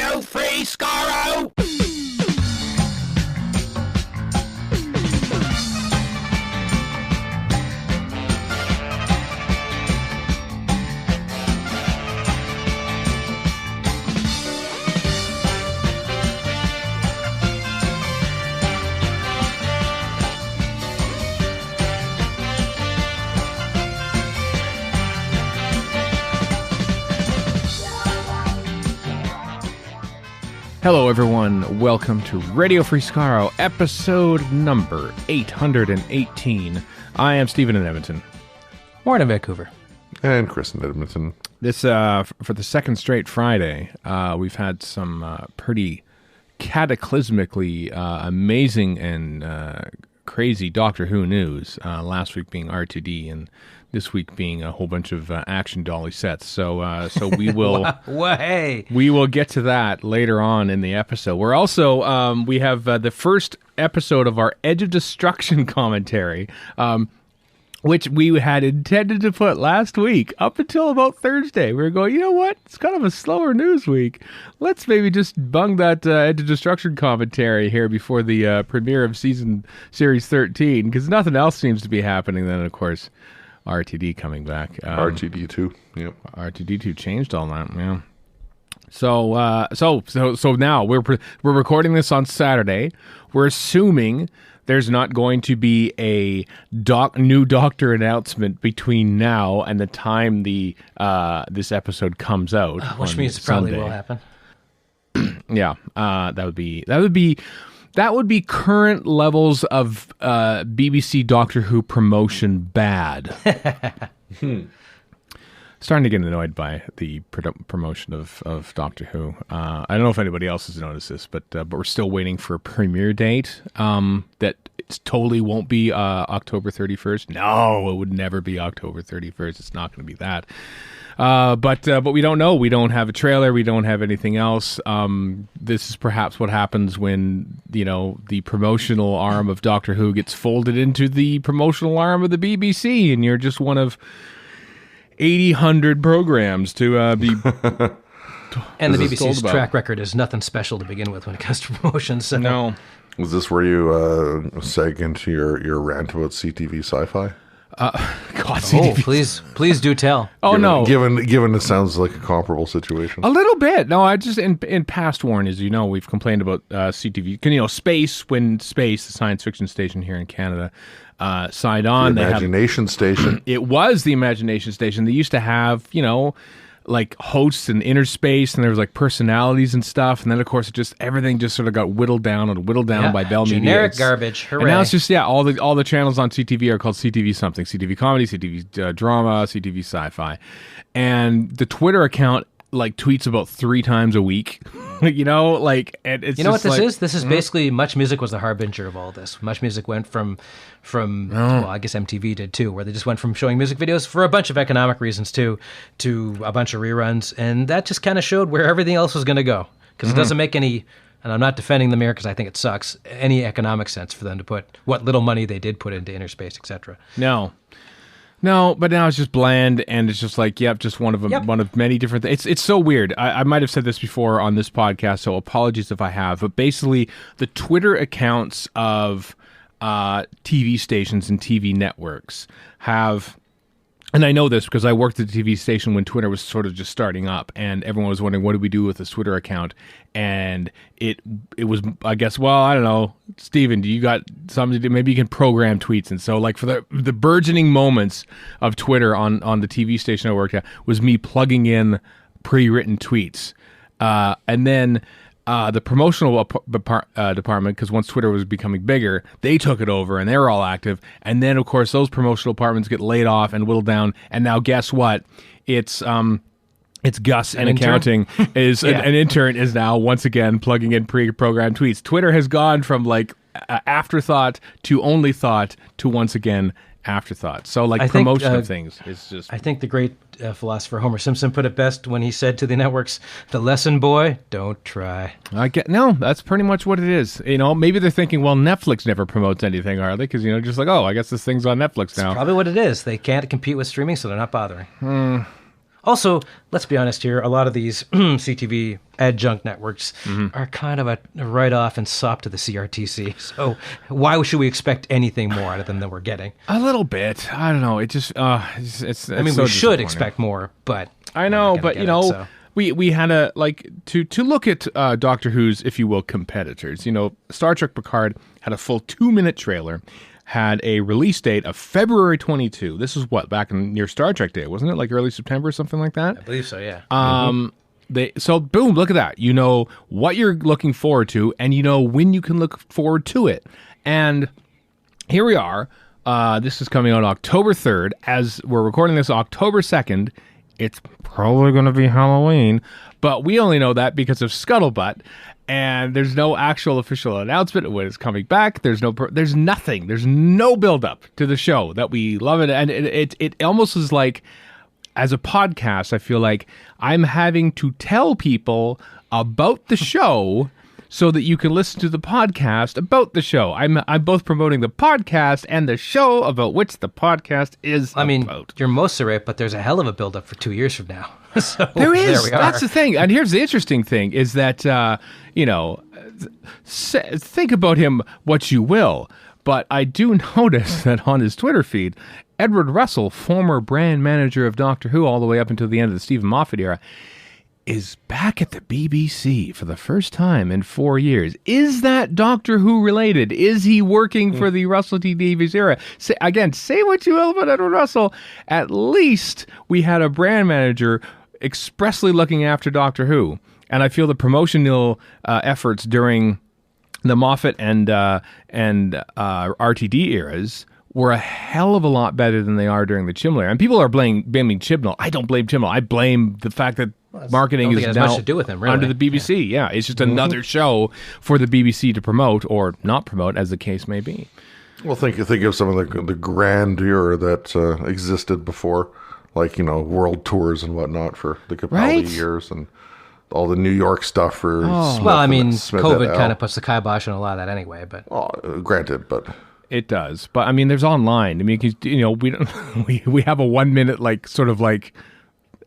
Radio Free Skaro! Hello everyone, welcome to Radio Free Skaro, episode number 818. I am Stephen in Edmonton. Warren in Vancouver. And Chris in Edmonton. This, for the second straight Friday, we've had some pretty cataclysmically amazing and crazy Doctor Who news. Last week being R2D and this week being a whole bunch of action dolly sets. So we will we will get to that later on in the episode. We're also we have the first episode of our Edge of Destruction commentary, which we had intended to put last week up until about Thursday. We were going, you know what? It's kind of a slower news week. Let's maybe just bung that Edge of Destruction commentary here before the premiere of Series 13, because nothing else seems to be happening then, of course. RTD coming back. RTD2, yep. RTD2 changed all that, yeah. So now we're recording this on Saturday. We're assuming there's not going to be a new Doctor announcement between now and the time this episode comes out. Which means it probably will happen. Yeah, that would be current levels of BBC Doctor Who promotion bad. Starting to get annoyed by the promotion of Doctor Who. I don't know if anybody else has noticed this, but we're still waiting for a premiere date that it totally won't be October 31st. No, it would never be October 31st. It's not going to be that. But we don't know. We don't have a trailer. We don't have anything else. This is perhaps what happens when, the promotional arm of Doctor Who gets folded into the promotional arm of the BBC, and you're just one of 800 programs to be. And the BBC's track record is nothing special to begin with when it comes to promotions. So. No. Was this where you seg into your rant about CTV sci-fi? God, please do tell. No. Given it sounds like a comparable situation. A little bit. No, I just in past, Warren, as you know, we've complained about CTV. Space, when Space, the science fiction station here in Canada, signed on. The Imagination Station. It was the Imagination Station. They used to have, like hosts and inner space, and there was like personalities and stuff, and then of course everything just sort of got whittled down by Bell Media. Generic garbage. Hooray. And now it's just all the channels on CTV are called CTV something, CTV comedy, CTV drama, CTV sci-fi, and the Twitter account like tweets about 3 times a week. And it's what this is? This is basically Much Music was the harbinger of all this. Much Music went from well, I guess MTV did too, where they just went from showing music videos for a bunch of economic reasons to a bunch of reruns, and that just kind of showed where everything else was going to go, because it doesn't make any, and I'm not defending them here because I think it sucks, any economic sense for them to put what little money they did put into inner space, etc. No, but now it's just bland, and it's just like, just one of many different things. It's so weird. I might have said this before on this podcast, so apologies if I have. But basically, the Twitter accounts of TV stations and TV networks have, and I know this because I worked at the TV station when Twitter was sort of just starting up, and everyone was wondering, what do we do with this Twitter account? And it was, I guess, well, I don't know, Steven, do you got something to do? Maybe you can program tweets. And so, like, for the burgeoning moments of Twitter on the TV station I worked at was me plugging in pre-written tweets. And then the promotional department, because once Twitter was becoming bigger, they took it over and they were all active. And then, of course, those promotional departments get laid off and whittled down. And now, guess what? It's Gus in accounting is an intern is now once again plugging in pre-programmed tweets. Twitter has gone from like afterthought to only thought to once again afterthought. So like promotion of things is just. I think the great philosopher Homer Simpson put it best when he said to the networks, "The lesson, boy, don't try." That's pretty much what it is. Maybe they're thinking, well, Netflix never promotes anything, are they? Because just like, I guess this thing's on Netflix now. That's probably what it is. They can't compete with streaming, so they're not bothering. Also, let's be honest here, a lot of these CTV adjunct networks are kind of a write-off and sop to the CRTC. So why should we expect anything more out of them than we're getting? A little bit. I don't know. It just, it's I mean, so we should disappointing. expect more, but... I know, but, you know... We had to look at Doctor Who's, if you will, competitors. You know, Star Trek Picard had a full 2-minute trailer, had a release date of February 22. This is what, back in near Star Trek Day, wasn't it? Like early September or something like that? I believe so, yeah. So boom, look at that. You know what you're looking forward to, and you know when you can look forward to it. And here we are. This is coming out October 3rd. As we're recording this October 2nd, it's probably going to be Halloween, but we only know that because of Scuttlebutt, and there's no actual official announcement of when it's coming back. There's nothing. There's no build-up to the show that we love it, and it almost is like, as a podcast, I feel like I'm having to tell people about the show so that you can listen to the podcast about the show. I'm both promoting the podcast and the show about which the podcast is about. I mean, you're mostly right, but there's a hell of a build-up for 2 years from now. So there is. There we are. That's the thing. And here's the interesting thing is that, think about him what you will, but I do notice that on his Twitter feed, Edward Russell, former brand manager of Doctor Who all the way up until the end of the Stephen Moffat era, is back at the BBC for the first time in 4 years. Is that Doctor Who related? Is he working for the Russell T Davies era? Say what you will about Edward Russell. At least we had a brand manager expressly looking after Doctor Who. And I feel the promotional efforts during the Moffat and RTD eras were a hell of a lot better than they are during the Chibnall era. And people are blaming Chibnall. I don't blame Chibnall. I blame the fact that marketing is now much to do with him, really. Under the BBC. Yeah, it's just another show for the BBC to promote or not promote, as the case may be. Well, think of some of the grandeur that existed before, like, you know, world tours and whatnot for the Capaldi years and all the New York stuff for Smith. Well, I mean, COVID kind of puts the kibosh on a lot of that anyway, but... granted, but... It does. But, I mean, there's online. I mean, you know, we have a 1 minute,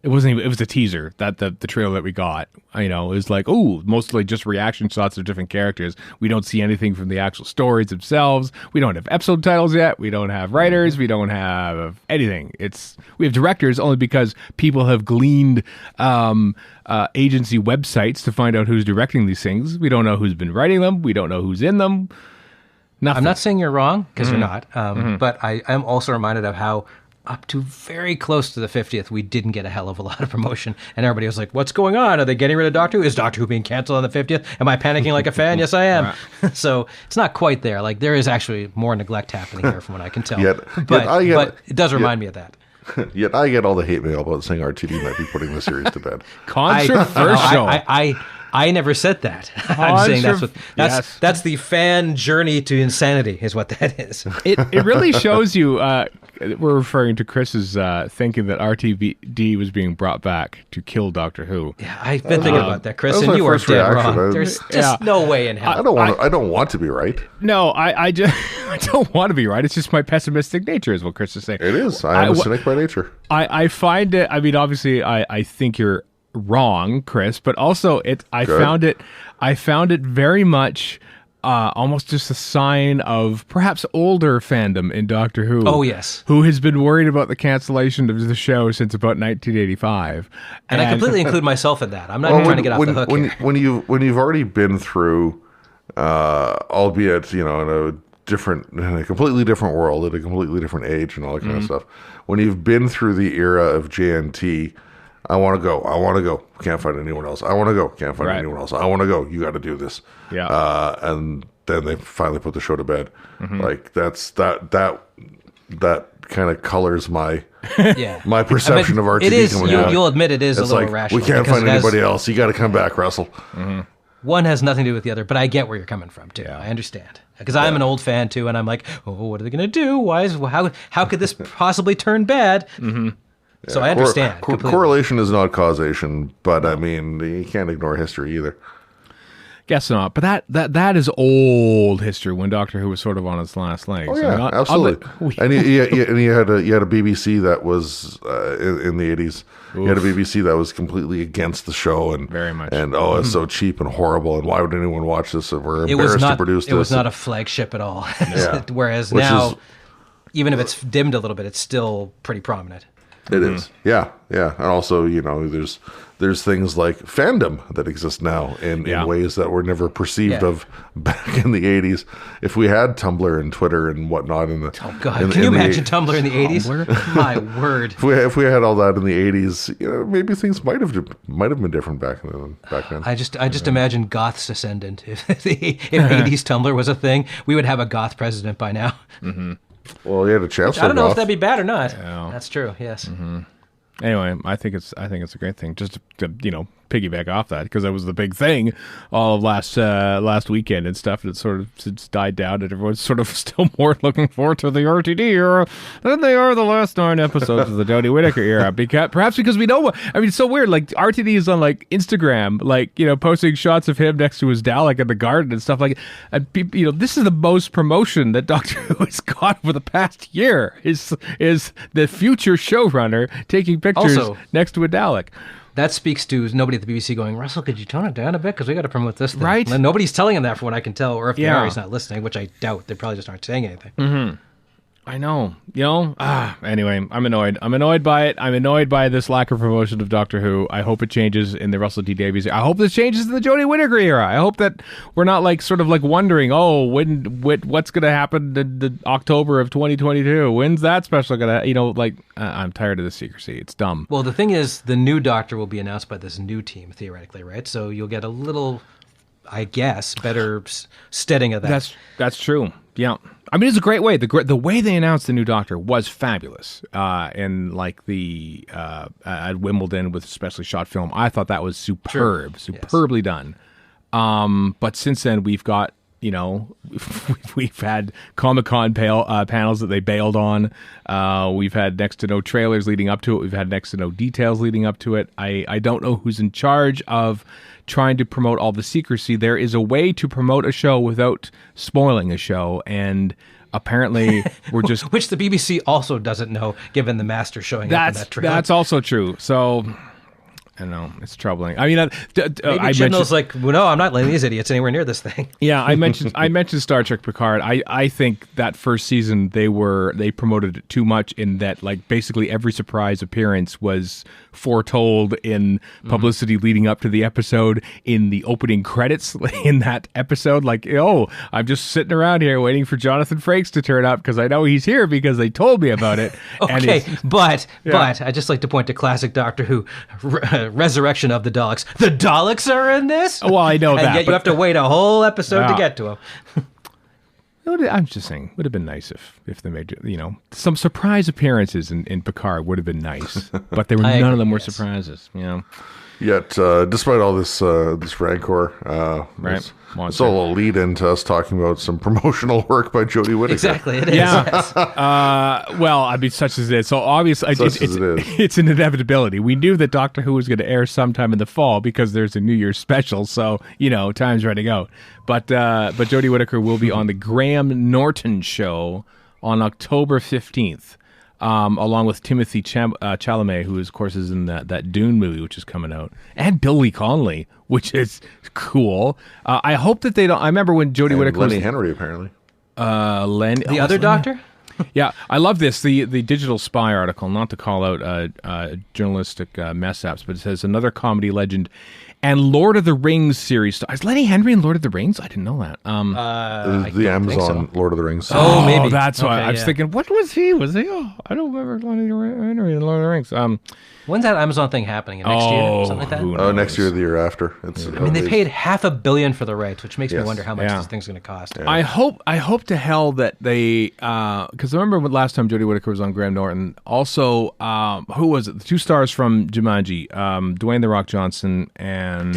it was a teaser, that the trailer that we got. You know, it was like, mostly just reaction shots of different characters. We don't see anything from the actual stories themselves. We don't have episode titles yet. We don't have writers. We don't have anything. We have directors only because people have gleaned agency websites to find out who's directing these things. We don't know who's been writing them. We don't know who's in them. Nothing. I'm not saying you're wrong, because you're not. But I am also reminded of how up to very close to the 50th, we didn't get a hell of a lot of promotion. And everybody was like, what's going on? Are they getting rid of Doctor Who? Is Doctor Who being canceled on the 50th? Am I panicking like a fan? Yes, I am. Right. So it's not quite there. Like, there is actually more neglect happening here from what I can tell. But it does remind me of that. Yet I get all the hate mail about saying RTD might be putting the series to bed. Controversial. I never said that. I'm saying that's the fan journey to insanity is what that is. It really shows you. We're referring to Chris's thinking that RTD was being brought back to kill Doctor Who. Yeah, I've been thinking about that, Chris, and you are dead wrong. There's just no way in hell. I don't want to be right. No, I just I don't want to be right. It's just my pessimistic nature, is what Chris is saying. It is. I am a cynic by nature. I find it. I mean, obviously, I think you're wrong, Chris, but also I found it very much almost just a sign of perhaps older fandom in Doctor Who. Oh, yes. Who has been worried about the cancellation of the show since about 1985. And I completely include myself in that. I'm not even trying to get off the hook here. When you've already been through, albeit, you know, in a completely different world, at a completely different age and all that kind of stuff, when you've been through the era of JNT, I want to go. Can't find anyone else. I want to go. Can't find anyone else. I want to go. You got to do this. Yeah. And then they finally put the show to bed. Like that kind of colors my my perception of RTD. It is. You'll admit it is a little like, irrational. We can't find anybody else. You got to come back, Russell. One has nothing to do with the other, but I get where you're coming from too. Yeah. I understand because I'm an old fan too, and I'm like, what are they going to do? How could this possibly turn bad? So I understand. Correlation is not causation, but I mean, you can't ignore history either. Guess not. But that is old history when Doctor Who was sort of on its last legs. Oh yeah, absolutely. And you had a BBC that was in the 80s. You had a BBC that was completely against the show and very much. And it's so cheap and horrible. And why would anyone watch this? We're embarrassed to produce this. It was not a flagship at all. Whereas now, even if it's dimmed a little bit, it's still pretty prominent. It is. Yeah. And also, there's things like fandom that exist now in ways that were never perceived of back in the 80s. If we had Tumblr and Twitter and whatnot in the can you imagine Tumblr in the 80s? My word. If we had all that in the 80s, maybe things might have been different back then. I just imagine Goth's ascendant. If 80s Tumblr was a thing, we would have a Goth president by now. Mm-hmm. Well, he had a chance. I don't know if that'd be bad or not. Yeah. That's true. Yes. Mm-hmm. Anyway, I think it's a great thing. Just to piggyback off that, because that was the big thing all of last weekend and stuff. It sort of it's died down, and everyone's sort of still more looking forward to the RTD era than they are the last 9 episodes of the Jodie Whittaker era. Perhaps because we know. I mean, it's so weird. Like RTD is on like Instagram, like posting shots of him next to his Dalek in the garden and stuff like. And this is the most promotion that Doctor Who has got for the past year. Is the future showrunner taking pictures next to a Dalek. That speaks to nobody at the BBC going, Russell, could you tone it down a bit? Because we got to promote this thing. Right. And nobody's telling him that from what I can tell. Or if they are, he's not listening, which I doubt. They probably just aren't saying anything. Mm-hmm. I know. Anyway, I'm annoyed. I'm annoyed by it. I'm annoyed by this lack of promotion of Doctor Who. I hope it changes in the Russell T Davies. I hope this changes in the Jodie Whittaker era. I hope that we're not wondering, what's going to happen in the October of 2022? When's that special going to, I'm tired of the secrecy. It's dumb. Well, the thing is, the new Doctor will be announced by this new team, theoretically, right? So you'll get a little, I guess, better steading of that. That's true. Yeah. I mean, it's a great way. The way they announced the new Doctor was fabulous. In the at Wimbledon with specially shot film, I thought that was superbly done. But since then, we've got we've had Comic-Con panels that they bailed on. We've had next to no trailers leading up to it. We've had next to no details leading up to it. I don't know who's in charge of trying to promote all the secrecy. There is a way to promote a show without spoiling a show, and apparently we're just... Which the BBC also doesn't know, given the master showing up in that trailer. That's also true. So... I know, it's troubling. I mean, maybe Chibnall's like, well, no, I'm not letting these idiots anywhere near this thing. Yeah, I mentioned Star Trek Picard. I think that first season they promoted it too much in that basically every surprise appearance was foretold in publicity leading up to the episode, in the opening credits in that episode. I'm just sitting around here waiting for Jonathan Frakes to turn up because I know he's here because they told me about it. Okay, but I just like to point to classic Doctor Who. Resurrection of the Daleks. The Daleks are in this? Well, I know and that. Yet you have to wait a whole episode to get to them. I'm just saying, it would have been nice if they made, some surprise appearances in Picard would have been nice. But none of them were surprises, Yet, despite all this rancor, right. It's all a lead into us talking about some promotional work by Jodie Whittaker. Exactly, it is. Yeah. Well, I mean, such as it is. So obviously, it's an inevitability. We knew that Doctor Who was going to air sometime in the fall because there's a New Year's special. So time's running out. But Jodie Whittaker will be on the Graham Norton show on October 15th. Along with Timothy Chalamet, who of course is in that Dune movie, which is coming out, and Billy Connolly, which is cool. I hope that they don't. I remember when Jodie Whittaker, Lenny Henry, apparently. The other Doctor. Yeah, I love this. The Digital Spy article, not to call out journalistic mess ups, but it says another comedy legend and Lord of the Rings series. Is Lenny Henry in Lord of the Rings? I didn't know that. The Amazon Lord of the Rings. Oh, maybe. That's why I was thinking, what was he? Was he? Oh, I don't remember Lenny Henry in Lord of the Rings. When's that Amazon thing happening? Next year or something like that? Next year or the year after. They paid $500 million for the rights, which makes me wonder how much this thing's going to cost. Yeah. I hope to hell that they, because I remember last time Jodie Whittaker was on Graham Norton. Also, who was it? The 2 stars from Jumanji, Dwayne "The Rock" Johnson and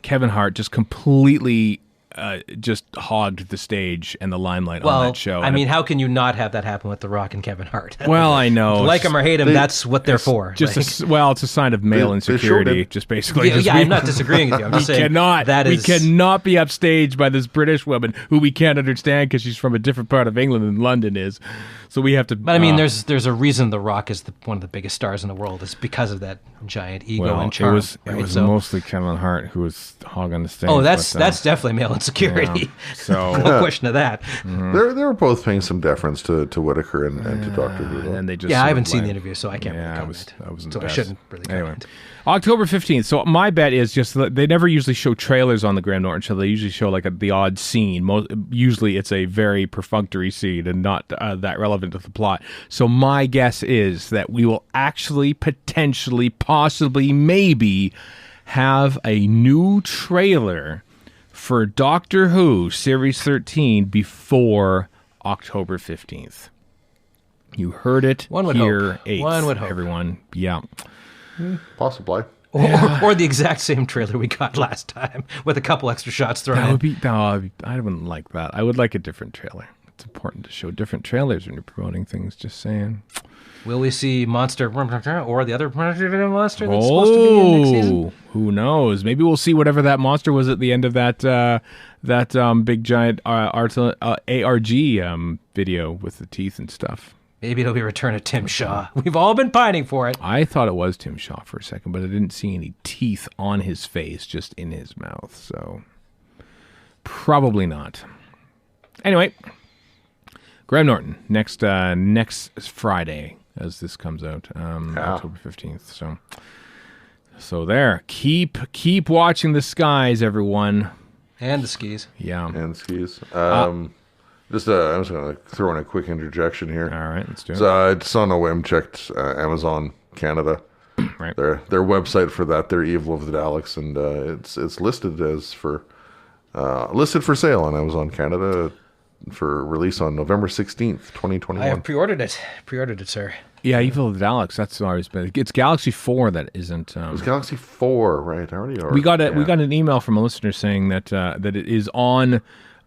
Kevin Hart just completely just hogged the stage and the limelight on that show. I mean, how can you not have that happen with The Rock and Kevin Hart? Well, I know. Like them or hate them, that's what they're for. Just it's a sign of male insecurity. Just basically. I'm not disagreeing with you. I'm just saying we cannot be upstaged by this British woman who we can't understand because she's from a different part of England than London is. So we have to. But I mean, there's a reason The Rock is one of the biggest stars in the world. It's because of that giant ego and charm. It was mostly Kevin Hart who was hogging the stage. Oh, that's definitely male insecurity. Yeah, so no question of that. Mm-hmm. They were both paying some deference to Whittaker and to Dr. Who. And they just I haven't seen the interview, so I can't really comment. I shouldn't really comment. Anyway. October 15th. So my bet is just they never usually show trailers on the Graham Norton show. They usually show like the odd scene. Usually it's a very perfunctory scene and not that relevant to the plot. So my guess is that we will actually, potentially, possibly, maybe have a new trailer for Doctor Who Series 13 before October 15th. You heard it here, 8th. One would hope. Everyone. Yeah. Possibly. Or the exact same trailer we got last time with a couple extra shots thrown in. I wouldn't like that. I would like a different trailer. It's important to show different trailers when you're promoting things, just saying. Will we see Monster or the other monster that's supposed to be in next season? Who knows? Maybe we'll see whatever that monster was at the end of that big giant ARG video with the teeth and stuff. Maybe it'll be Return of Tim Shaw. We've all been pining for it. I thought it was Tim Shaw for a second, but I didn't see any teeth on his face, just in his mouth. So probably not. Anyway, Graham Norton next Friday as this comes out, October 15th. So there. Keep watching the skies, everyone. And the skis. Yeah. And skis. I'm just going to throw in a quick interjection here. All right, let's do it. So I just on a whim checked Amazon Canada, right? Their website for that, their Evil of the Daleks, and it's listed listed for sale on Amazon Canada for release on November 16th, 2021. I have pre-ordered it, sir. Yeah, Evil of the Daleks. That's always been. It's Galaxy 4 that isn't. It's Galaxy 4, right? I already ordered. We got an email from a listener saying that it is on.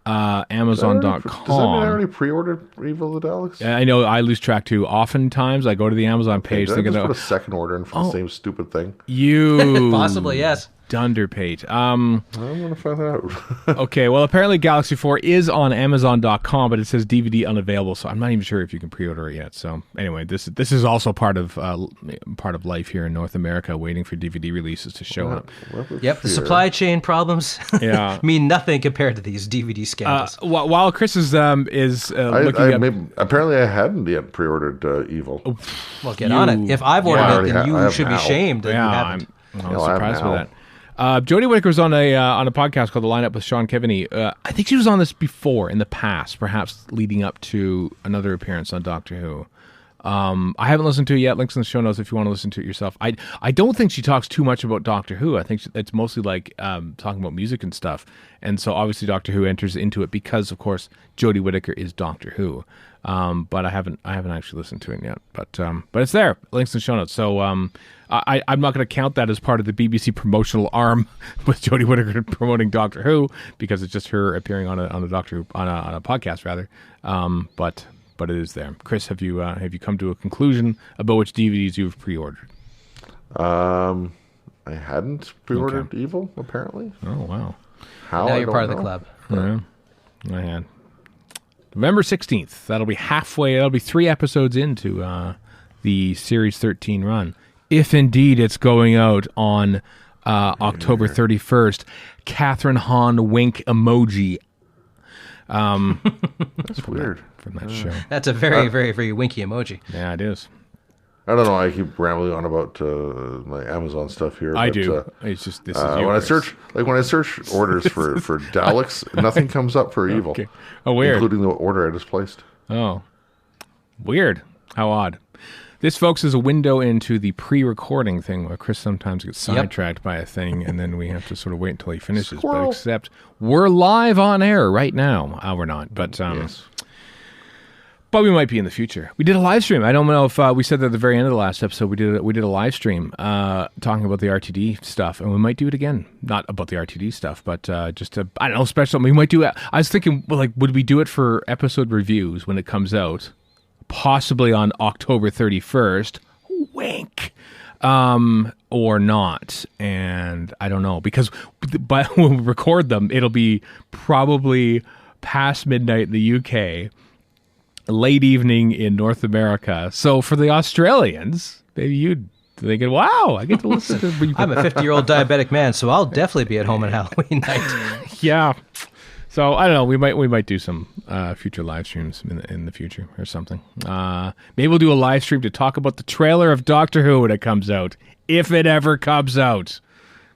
Amazon.com. Does that mean I already pre-ordered Evil of the Daleks? I know I lose track too. Oftentimes I go to the Amazon page thinking, put a second order in for the same stupid thing. You possibly, yes. Dunderpate. I'm going to find that out. Okay, well, apparently Galaxy 4 is on Amazon.com, but it says DVD unavailable, so I'm not even sure if you can pre-order it yet. So anyway, this is also part of life here in North America, waiting for DVD releases to show up. Yep, the supply chain problems mean nothing compared to these DVD scandals. While Chris is looking up... Apparently I hadn't yet pre-ordered Evil. Well, get on it. If I've ordered it, then you should be shamed that you haven't. I'm surprised with that. Jodie Whittaker was on a podcast called The Lineup with Sean Keaveney. I think she was on this before in the past, perhaps leading up to another appearance on Doctor Who. I haven't listened to it yet. Links in the show notes if you want to listen to it yourself. I don't think she talks too much about Doctor Who. I think it's mostly like talking about music and stuff. And so obviously Doctor Who enters into it because, of course, Jodie Whittaker is Doctor Who. But I haven't actually listened to it yet. But it's there. Links in the show notes. So I'm not going to count that as part of the BBC promotional arm with Jodie Whittaker promoting Doctor Who because it's just her appearing on a Doctor Who on a podcast rather. But it is there. Chris, have you come to a conclusion about which DVDs you've pre-ordered? I hadn't pre-ordered Evil apparently. Oh wow! How? Now you're part of the club. Yeah, I had. November 16th. That'll be halfway. That'll be 3 episodes into the Series 13 run. If indeed it's going out on October 31st. Catherine Hahn wink emoji. That's weird. From that show. That's a very, very, very winky emoji. Yeah, it is. I don't know. I keep rambling on about my Amazon stuff here. I do. It's just this is when I search orders for Daleks, nothing comes up for Evil. Okay. Oh, weird. Including the order I just placed. Oh, weird. How odd. This, folks, is a window into the pre-recording thing where Chris sometimes gets sidetracked by a thing, and then we have to sort of wait until he finishes. Squirrel. But except we're live on air right now. We're not, but yes. But we might be in the future. We did a live stream. I don't know if we said that at the very end of the last episode. We did a live stream talking about the RTD stuff, and we might do it again. Not about the RTD stuff, but just I don't know, special. We might do it. I was thinking, like, would we do it for episode reviews when it comes out? Possibly on October 31st. Wink. Or not. And I don't know, because when we record them, it'll be probably past midnight in the UK, late evening in North America. So for the Australians, maybe you'd thinking, wow, I get to listen to... I'm a 50-year-old diabetic man, so I'll definitely be at home on Halloween night. Yeah. So I don't know. We might do some future live streams in the future or something. Maybe we'll do a live stream to talk about the trailer of Doctor Who when it comes out, if it ever comes out.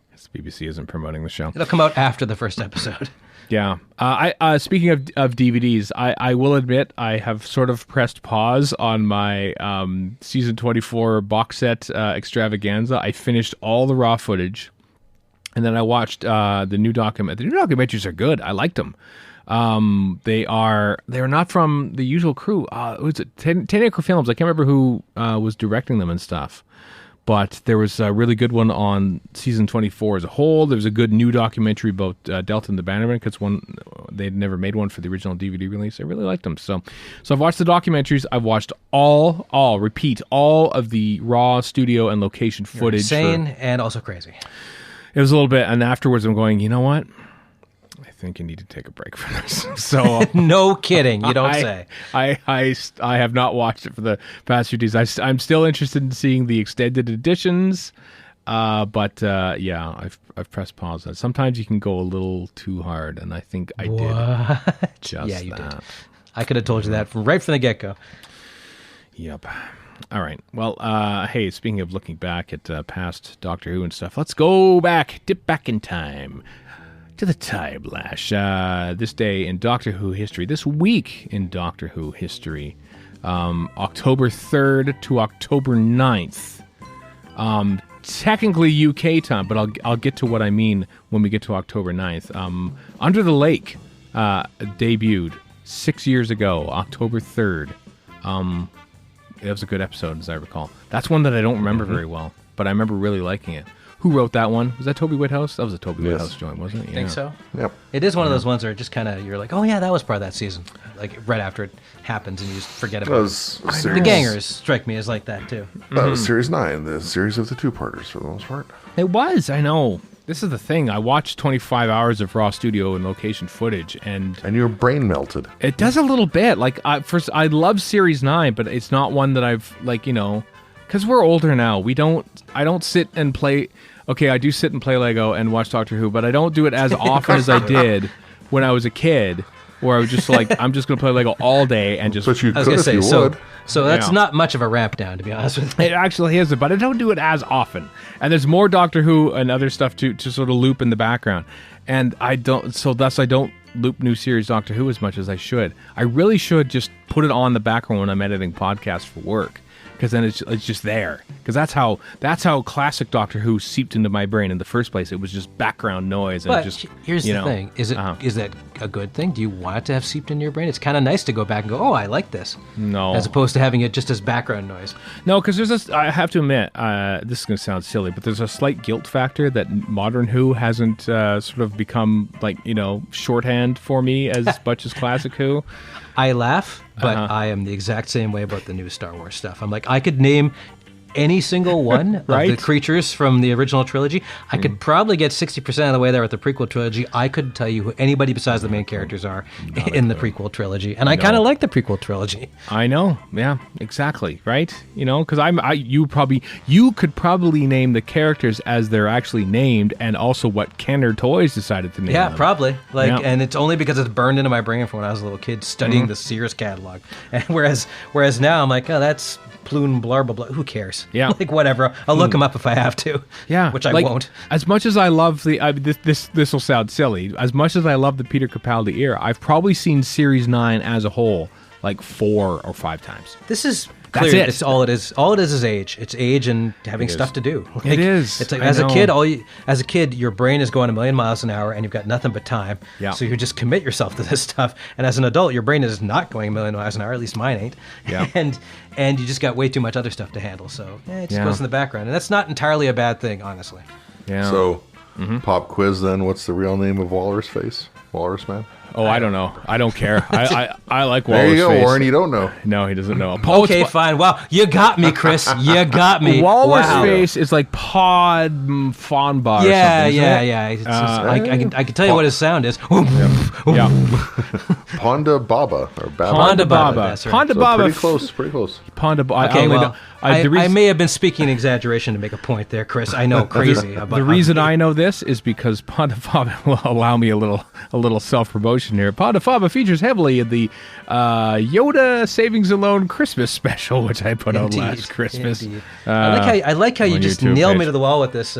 Because the BBC isn't promoting the show. It'll come out after the first episode. Yeah. I speaking of DVDs, I will admit I have sort of pressed pause on my season 24 box set extravaganza. I finished all the raw footage. And then I watched the new document. The new documentaries are good. I liked them. They're not from the usual crew. Was it 10 Acre Films? I can't remember who was directing them and stuff. But there was a really good one on season 24 as a whole. There was a good new documentary about Delta and the Bannermen, because they'd never made one for the original DVD release. I really liked them. So I've watched the documentaries. I've watched all of the raw studio and location footage. Insane and also crazy. It was a little bit, and afterwards I'm going, you know what? I think you need to take a break from this. So no kidding, you don't say. I have not watched it for the past few days. I'm still interested in seeing the extended editions, but yeah, I've pressed pause. Sometimes you can go a little too hard, and I think I did. Just yeah, you that. did. I could have told you that right from the get-go. Yep. All right. Well, hey, speaking of looking back at past Doctor Who and stuff, let's go back, dip back in time to the Timelash. This day in Doctor Who history, this week in Doctor Who history, October 3rd to October 9th. Technically UK time, but I'll get to what I mean when we get to October 9th. Under the Lake debuted 6 years ago, October 3rd. It was a good episode, as I recall. That's one that I don't remember very well, but I remember really liking it. Who wrote that one? Was that Toby Whithouse? That was a Toby Whithouse joint, wasn't it? I think so. Yep. It is one of those ones where just kind of, you're like, oh yeah, that was part of that season. Like right after it happens and you just forget about it. The Gangers strike me as like that too. That was Series 9, the series of the two-parters for the most part. It was, I know. This is the thing. I watched 25 hours of raw studio and location footage, and your brain melted. It does a little bit. Like, first, I love Series 9, but it's not one that I've, like, you know, because we're older now. I don't sit and play. Okay, I do sit and play Lego and watch Doctor Who, but I don't do it as often as I did when I was a kid, where I was just like, I'm just going to play Lego all day and just... But you I was could going to if say, you would. so that's not much of a ramp down, to be honest with you. It actually is, but I don't do it as often. And there's more Doctor Who and other stuff to sort of loop in the background. And I don't loop new series Doctor Who as much as I should. I really should just put it on the background when I'm editing podcasts for work, because then it's just there. Because that's how classic Doctor Who seeped into my brain in the first place. It was just background noise. And But just, here's the thing: is that a good thing? Do you want it to have seeped into your brain? It's kind of nice to go back and go, oh, I like this. No, as opposed to having it just as background noise. No, because I have to admit, this is going to sound silly, but there's a slight guilt factor that modern Who hasn't sort of become, like, you know, shorthand for me as much as classic Who. I laugh, but I am the exact same way about the new Star Wars stuff. I'm like, I could name any single one of the creatures from the original trilogy. I could probably get 60% of the way there with the prequel trilogy. I couldn't tell you who anybody besides the main characters are in the prequel trilogy. And I kind of like the prequel trilogy. I know. Yeah, exactly. Right? You know, because you could probably name the characters as they're actually named, and also what Kenner Toys decided to name them. Probably. And it's only because it's burned into my brain from when I was a little kid studying the Sears catalog. And whereas now I'm like, oh, that's Plune, blah, blah, blah. Who cares? Yeah. Like, whatever. I'll look them up if I have to. Yeah. Which I won't. As much as I love this will sound silly, as much as I love the Peter Capaldi era, I've probably seen Series 9 as a whole like 4 or 5 times. This is clear. it. It's all it is. All it is age. It's age and having stuff to do. Like, It is. It's like I as know. a kid, your brain is going a million miles an hour, and you've got nothing but time. Yeah. So you just commit yourself to this stuff. And as an adult, your brain is not going a million miles an hour. At least mine ain't. Yeah. and you just got way too much other stuff to handle. So it just Yeah. goes in the background, and that's not entirely a bad thing, honestly. Yeah. So, pop quiz then. What's the real name of Walrus Face? Walrus Man? Oh, I don't know. I don't care. I like There Walrus you go, Face. Warren. You don't know. No, he doesn't know. Okay, fine. Wow, you got me, Chris. You got me. Walrus Wow. Face is like Pod Fawnbar. Yeah, or something, isn't it? yeah. It's just, I can tell you what his sound is. Yeah. Ponda Baba or Baba. Ponda Baba. Baba. That's right. Ponda So Baba. pretty close. Pretty close. Ponda Baba. Okay, well, I reason- may have been speaking exaggeration to make a point there, Chris. I know, crazy. The reason I know this is because Ponda Baba will allow me a little self promotion here. Ponda Baba features heavily in the Yoda Savings Alone Christmas special, which I put out last Christmas. Indeed. I like how you on just YouTube nailed me page. to the wall with this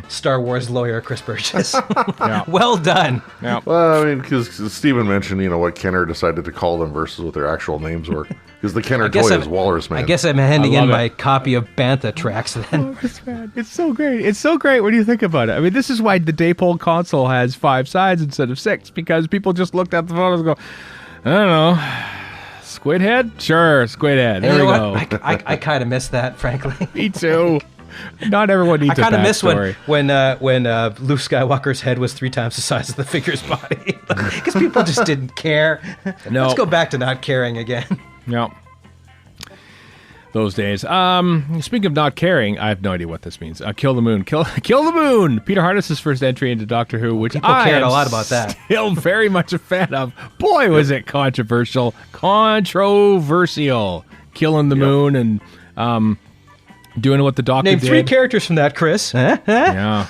Star Wars lawyer, Chris Burgess. Yeah. Well done. Yeah. Well, I mean, because Stephen mentioned, what Kenner decided to call them versus what their actual names were. Because the Kenner toy is Walrus Man. I guess I'm handing I love in it. my copy of Bantha tracks then. Walrus Man. It's so great. It's so great when you think about it. I mean, this is why the Deadpool console has 5 sides instead of 6, because people just looked at the photos and go, I don't know, squid head? Sure, squid head. There And we you go. know what? I kind of miss that, frankly. Me too. Not everyone needs I kind a of miss backstory. when Luke Skywalker's head was 3 times the size of the figure's body, because people just didn't care. No. Let's go back to not caring again. Yeah. Those days. Speaking of not caring, I have no idea what this means. Kill the Moon. Kill the Moon! Peter Harness's first entry into Doctor Who, which People I cared am a lot about that. still very much a fan of. Boy, was it controversial. Controversial. Killing the Moon and doing what the Doctor Name did. 3 characters from that, Chris. Huh? Yeah.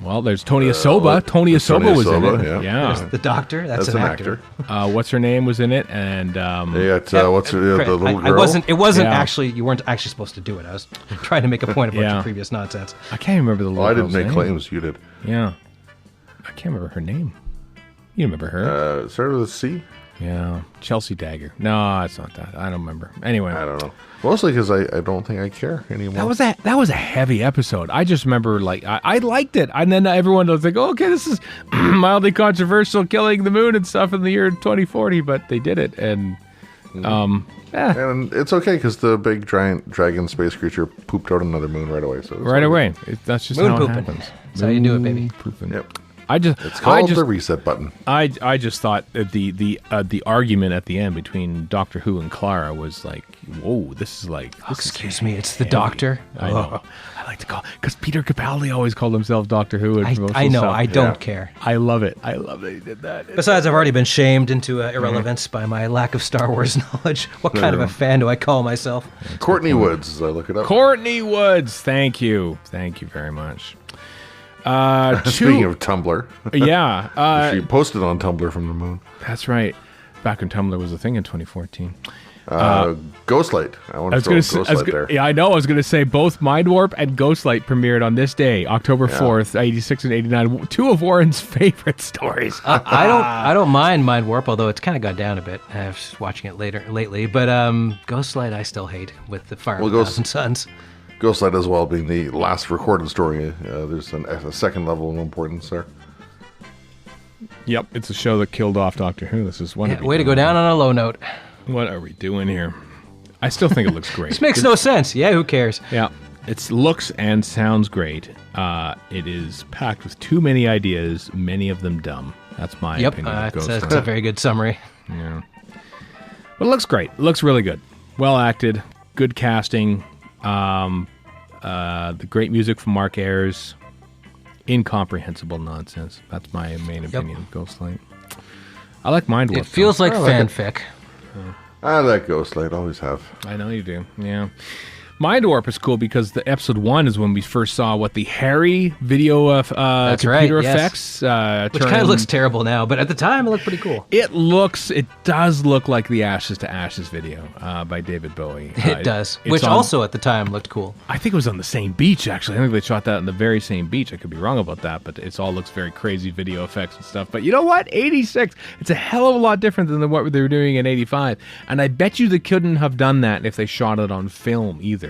Well, there's Tony Asoba. Tony Asoba was in Asoba, it. yeah. There's the Doctor. That's That's an an actor. actor. What's her name was in it, and They got, what's the little I girl? wasn't. It wasn't Yeah. actually. You weren't actually supposed to do it. I was trying to make a point about Yeah. your previous nonsense. I can't remember the little I didn't girl's make name. claims. You did. Yeah. I can't remember her name. You remember her? Started with a C? Yeah. Chelsea Dagger. No, it's not that. I don't remember. Anyway. I don't know. Mostly because I don't think I care anymore. That was a heavy episode. I just remember, like, I liked it. And then everyone was like, oh, okay, this is mildly controversial, killing the moon and stuff in the year 2040, but they did it. And, And it's okay because the big giant dragon space creature pooped out another moon right away. So it's right all away. That's just Moon how pooping. it happens. That's how you do it, baby. Pooping. good. Yep. It's I called just the reset button. I just thought that the argument at the end between Doctor Who and Clara was like, whoa, this is like, this is Excuse me, it's the heavy. Doctor. I know. I like to call, because Peter Capaldi always called himself Doctor Who. I know. I don't care. I love it. I love that he did that. Besides, I've already been shamed into irrelevance by my lack of Star Wars knowledge. What kind of a fan do I call myself? Courtney Woods, as I look it up. Courtney Woods, thank you very much. Speaking of Tumblr, Yeah, she posted on Tumblr from the moon. that's right. Back when Tumblr was a thing in 2014. Ghostlight. I want I to was throw going to Ghostlight there. yeah, I know. I was going to say both Mind Warp and Ghostlight premiered on this day, October 4th, 86 and 89. 2 of Warren's favorite stories. I don't mind Mind Warp, although it's kind of gone down a bit. I was watching it lately, but Ghostlight I still hate with the Fire of a Thousand Suns. Ghostlight as well being the last recorded story. There's a second level of importance there. Yep, it's a show that killed off Doctor Who. This is one. Yeah, way to go down on a low note. What are we doing here? I still think it looks great. This makes no sense. Yeah, who cares? Yeah, it looks and sounds great. It is packed with too many ideas, many of them dumb. That's my Yep, opinion of that's Ghostlight. a very good summary. Yeah. But it looks great. It looks really good. Well acted, good casting, the great music from Mark Ayers, incomprehensible nonsense. That's my main opinion of Ghostlight. I like Mind Warp. It feels like I like it. fanfic. I like Ghostlight, always have. I know you do, yeah. Mind Warp is cool because the episode 1 is when we first saw what the hairy video of computer effects. Which kind of looks terrible now, but at the time it looked pretty cool. It does look like the Ashes to Ashes video by David Bowie. It does, which also at the time looked cool. I think it was on the same beach, actually. I think they shot that on the very same beach. I could be wrong about that, but it all looks very crazy video effects and stuff. But you know what? 86, it's a hell of a lot different than what they were doing in 85. And I bet you they couldn't have done that if they shot it on film either.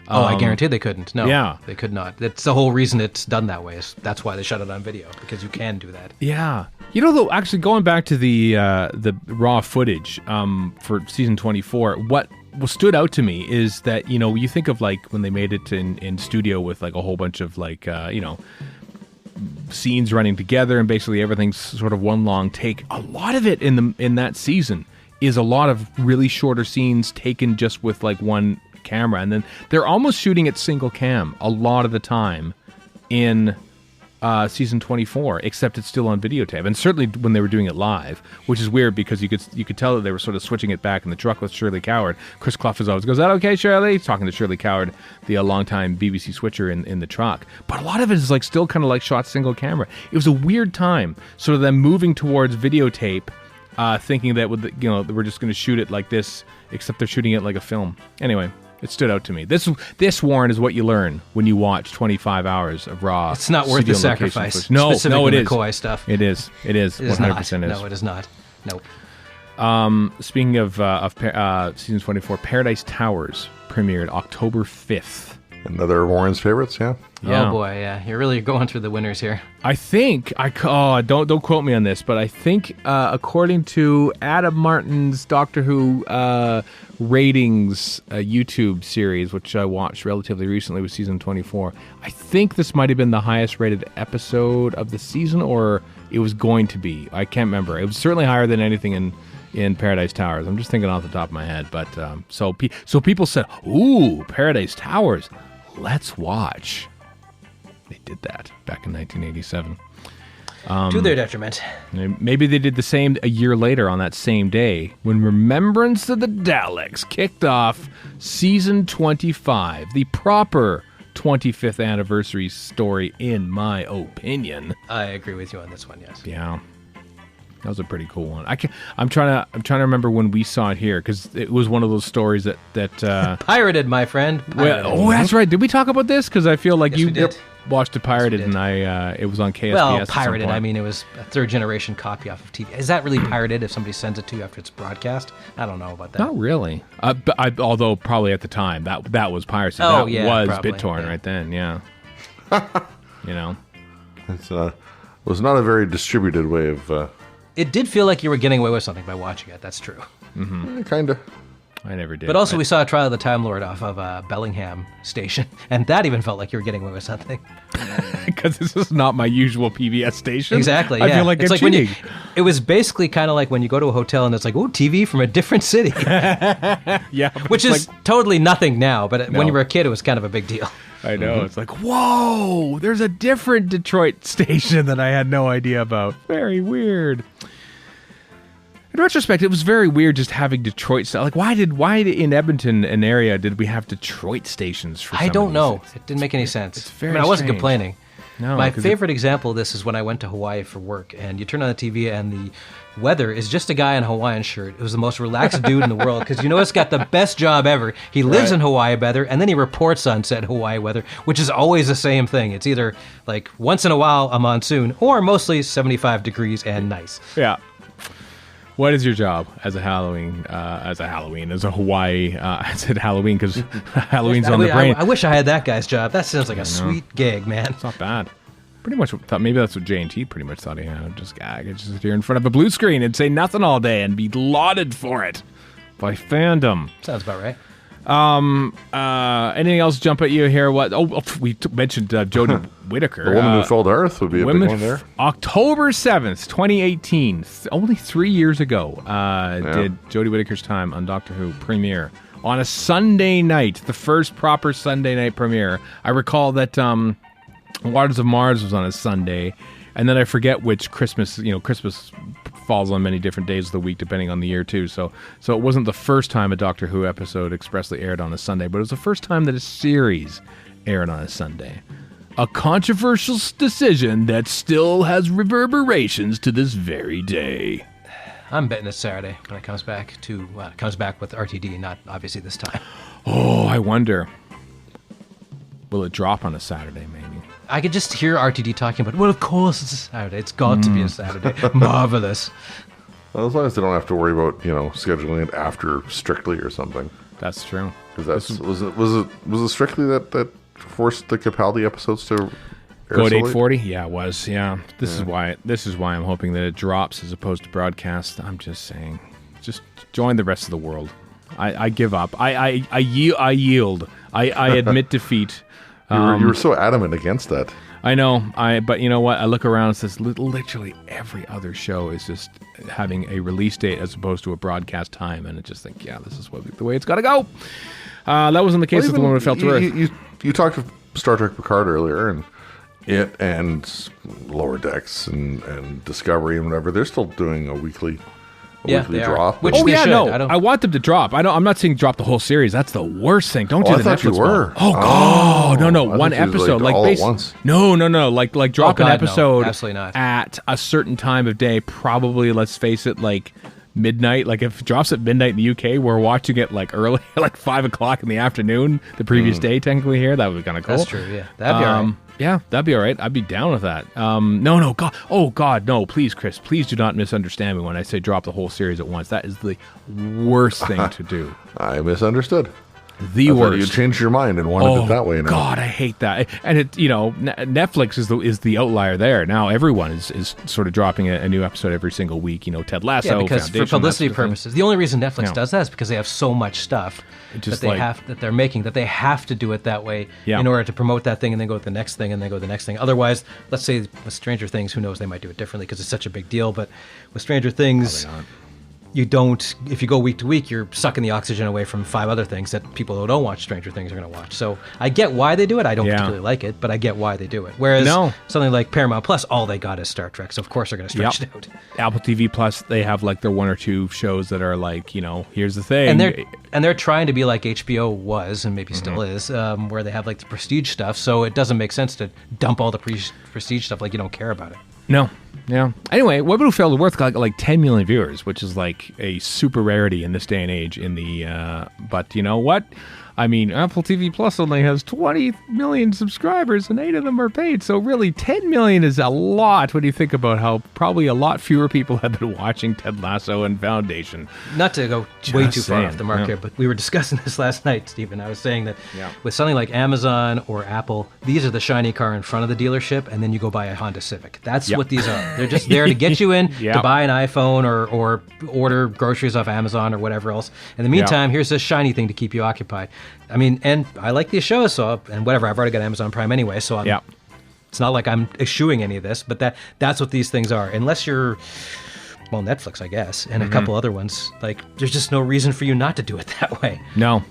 I guarantee they couldn't. No, yeah. They could not. That's the whole reason it's done that way. That's why they shot it on video, because you can do that. Yeah. You know, though, actually, going back to the raw footage for season 24, what stood out to me is that, you know, you think of, like, when they made it in studio with, like, a whole bunch of, like, you know, scenes running together and basically everything's sort of one long take. A lot of it in that season is a lot of really shorter scenes taken just with, like, one camera, and then they're almost shooting at single cam a lot of the time in season 24, except it's still on videotape, and certainly when they were doing it live, which is weird because you could tell that they were sort of switching it back in the truck with Shirley Coward. Chris Clough always goes, "Is that okay, Shirley?" He's talking to Shirley Coward, the longtime BBC switcher in the truck. But a lot of it is like still kind of like shot single camera. It was a weird time, sort of them moving towards videotape, thinking that we're just going to shoot it like this, except they're shooting it like a film. Anyway. It stood out to me. This, Warren, is what you learn when you watch 25 hours of raw. It's not worth the sacrifice. Footage. No, it is. McCoy stuff. It is. 100% is. No, it is not. Nope. Speaking of season 24, Paradise Towers premiered October 5th. Another Warren's favorites, yeah. Oh boy, yeah. You're really going through the winners here. I think don't quote me on this, but I think according to Adam Martin's Doctor Who ratings YouTube series, which I watched relatively recently with season 24, I think this might have been the highest rated episode of the season, or it was going to be. I can't remember. It was certainly higher than anything in Paradise Towers. I'm just thinking off the top of my head, but so people said, "Ooh, Paradise Towers, let's watch." They did that back in 1987. To their detriment. Maybe they did the same a year later on that same day when Remembrances of the Daleks kicked off season 25, the proper 25th anniversary story, in my opinion. I agree with you on this one. Yes. Yeah. That was a pretty cool one. I'm trying to remember when we saw it here, because it was one of those stories that pirated, my friend. Well, that's right. Did we talk about this? Because I feel like yes, you watched it pirated, and it was on KSBS. Well, pirated. I mean, it was a third generation copy off of TV. Is that really pirated if somebody sends it to you after it's broadcast? I don't know about that. Not really. Although probably at the time that was piracy. Oh, that yeah, was probably, BitTorrent right then. Yeah. You know, it was not a very distributed way of. It did feel like you were getting away with something by watching it. That's true. Mm-hmm. Kind of. I never did. But also, we saw a Trial of the Time Lord off of Bellingham Station, and that even felt like you were getting away with something. Because this is not my usual PBS station. Exactly. Yeah. I feel like it's cheating. It was basically kind of like when you go to a hotel and it's like, "Oh, TV from a different city." Yeah. Which is totally nothing now, but when you were a kid, it was kind of a big deal. I know. Mm-hmm. It's like, whoa, there's a different Detroit station that I had no idea about. Very weird. In retrospect, it was very weird just having Detroit. Like, why in Edmonton, an area, did we have Detroit stations for? I don't know. It didn't make any sense. It's very I wasn't strange. complaining. No, my favorite example of this is when I went to Hawaii for work, and you turn on the TV, and the weather is just a guy in a Hawaiian shirt. It was the most relaxed dude in the world, because it's got the best job ever. He lives in Hawaii weather, and then he reports on said Hawaii weather, which is always the same thing. It's either like once in a while a monsoon, or mostly 75 degrees and nice. Yeah. What is your job as a Hawaii? I said Halloween because Halloween's on the brain. I wish I had that guy's job. That sounds like a sweet gig, man. It's not bad. Pretty much thought maybe that's what J&T pretty much thought he had. I could just sit here in front of a blue screen and say nothing all day and be lauded for it by fandom. Sounds about right. Anything else jump at you here? What? We mentioned Jodie Whittaker. The Woman Who Fell to Earth would be a big one there. October 7th, 2018. Only 3 years ago did Jodie Whittaker's time on Doctor Who premiere on a Sunday night, the first proper Sunday night premiere. I recall that Waters of Mars was on a Sunday, and then I forget which Christmas falls on many different days of the week, depending on the year, too. So it wasn't the first time a Doctor Who episode expressly aired on a Sunday, but it was the first time that a series aired on a Sunday. A controversial decision that still has reverberations to this very day. I'm betting it's Saturday when it comes back with RTD, not obviously this time. Oh, I wonder. Will it drop on a Saturday, maybe? I could just hear RTD talking about, well, of course it's a Saturday. It's got to be a Saturday. Marvelous. Well, as long as they don't have to worry about, scheduling it after Strictly or something. That's true. Because was it Strictly that forced the Capaldi episodes to air go at so late? 8:40? Yeah, it was. Yeah. This is why I'm hoping that it drops as opposed to broadcast. I'm just saying. Just join the rest of the world. I give up. I yield. I admit defeat. You were so adamant against that. I know. But you know what? I look around and says literally every other show is just having a release date as opposed to a broadcast time, and I just think, yeah, this is the way it's got to go. That wasn't the case with the one who fell to Earth. You talked of Star Trek Picard earlier, and it and Lower Decks and Discovery and whatever, they're still doing a weekly drop. Which they should. I want them to drop. I'm not saying drop the whole series. That's the worst thing. Don't do the Netflix one. Oh God, no, one episode, all at once. No, like drop an episode absolutely not. At a certain time of day. Probably, let's face it, like midnight. Like if it drops at midnight in the UK, we're watching it like early, like 5 o'clock in the afternoon, the previous day. Technically, here that would be kind of cool. That's true. Yeah, that'd be all right. Yeah, that'd be all right. I'd be down with that. No, God. Oh, God, no. Please, Chris, please do not misunderstand me when I say drop the whole series at once. That is the worst thing to do. I misunderstood. The worst. You changed your mind and wanted it that way now. God, I hate that. And Netflix is the outlier there. Now everyone is sort of dropping a new episode every single week. Ted Lasso. Yeah, because Foundation, for publicity purposes, the only reason Netflix does that is because they have so much stuff that they're making that they have to do it that way in order to promote that thing and then go to the next thing and then go to the next thing. Otherwise, let's say with Stranger Things, who knows, they might do it differently because it's such a big deal. But with Stranger Things, you don't, if you go week to week, you're sucking the oxygen away from 5 other things that people who don't watch Stranger Things are going to watch. So I get why they do it. I don't particularly like it, but I get why they do it. Whereas something like Paramount Plus, all they got is Star Trek. So of course they're going to stretch it out. Apple TV Plus, they have like their 1 or 2 shows that are like, here's the thing. And they're trying to be like HBO was, and maybe still is, where they have like the prestige stuff. So it doesn't make sense to dump all the prestige stuff like you don't care about it. No. Yeah. Anyway, What Who Failed to Worth got like 10 million viewers, which is like a super rarity in this day and age. But you know what? I mean, Apple TV Plus only has 20 million subscribers, and 8 of them are paid. So really, 10 million is a lot when you think about how probably a lot fewer people have been watching Ted Lasso and Foundation. Not to go way too far off the mark here, but we were discussing this last night, Stephen. I was saying that with something like Amazon or Apple, these are the shiny car in front of the dealership, and then you go buy a Honda Civic. That's what these are. They're just there to get you in to buy an iPhone or order groceries off Amazon or whatever else. In the meantime, here's this shiny thing to keep you occupied. I mean, and I like these shows, and whatever. I've already got Amazon Prime anyway, so it's not like I'm eschewing any of this. But that's what these things are. Unless you're, Netflix, I guess, and a couple other ones. Like, there's just no reason for you not to do it that way. No.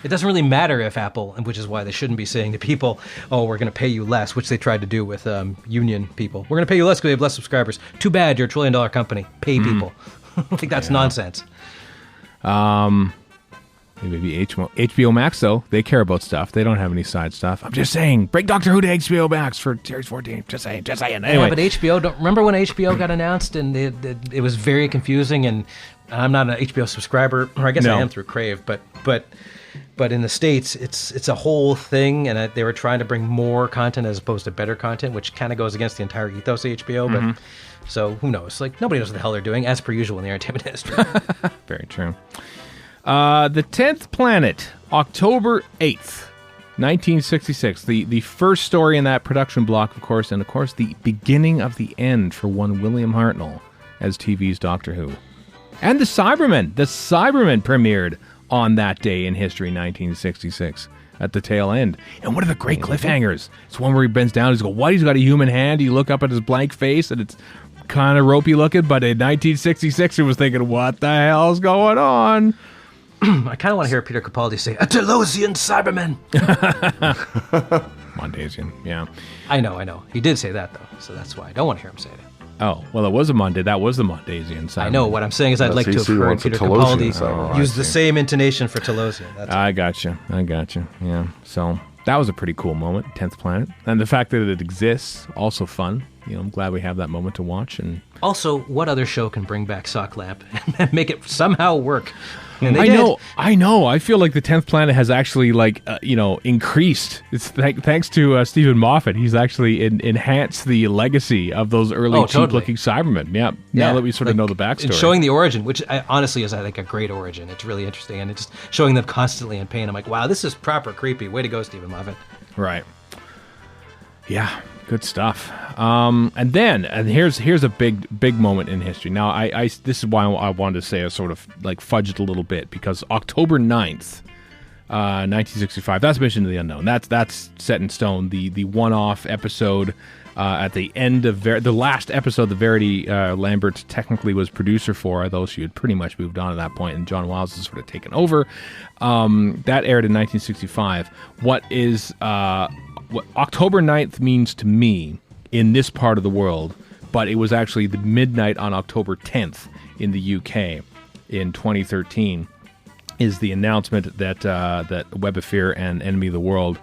It doesn't really matter if Apple, which is why they shouldn't be saying to people, oh, we're going to pay you less, which they tried to do with union people. We're going to pay you less because we have less subscribers. Too bad, you're a $1 trillion company. Pay people. Like, that's nonsense. Maybe HBO Max, though. They care about stuff. They don't have any side stuff. I'm just saying. Bring Doctor Who to HBO Max for Series 14. Just saying. Anyway. Yeah, but HBO, remember when HBO got announced and it was very confusing, and I'm not an HBO subscriber, or I guess I am through Crave, but in the States, it's a whole thing, and they were trying to bring more content as opposed to better content, which kind of goes against the entire ethos of HBO, but so who knows? Like, nobody knows what the hell they're doing, as per usual in the entertainment industry. Very true. The 10th Planet, October 8th, 1966. The first story in that production block, of course, and of course the beginning of the end for one William Hartnell as TV's Doctor Who. And the Cybermen. The Cybermen premiered on that day in history, 1966, at the tail end. And what are the great cliffhangers? It's one where he bends down, he's go, what? He's got a human hand. You look up at his blank face, and it's kind of ropey looking, but in 1966, he was thinking, what the hell's going on? I kind of want to hear Peter Capaldi say, "A Delosian Cybermen." Mondasian, yeah. I know. He did say that, though, so that's why I don't want to hear him say it. Oh, well, it was a Monday. That was the Mondasian Cybermen. I know. What I'm saying is I'd like to have heard Peter Capaldi use the same intonation for Telosian. I got you. Yeah. So that was a pretty cool moment, 10th Planet. And the fact that it exists, also fun. I'm glad we have that moment to watch. And also, what other show can bring back Sock Lamp and make it somehow work? And I know. I feel like the 10th Planet has actually, increased. It's thanks to Stephen Moffat. He's actually enhanced the legacy of those early cheap-looking Cybermen. Yeah. Now that we sort of know the backstory. And showing the origin, which honestly is, I think, a great origin. It's really interesting. And it's just showing them constantly in pain. I'm like, wow, this is proper creepy. Way to go, Stephen Moffat. Right. Yeah. Good stuff. And here's a big moment in history. Now, this is why I wanted to say I sort of fudged a little bit, because October 9th, 1965. That's Mission to the Unknown. That's set in stone. The one-off episode at the end of the last episode that Verity Lambert technically was producer for, although she had pretty much moved on at that point, and John Wiles has sort of taken over. That aired in 1965. What October 9th means to me in this part of the world, but it was actually the midnight on October 10th in the UK in 2013, is the announcement that Web of Fear and Enemy of the World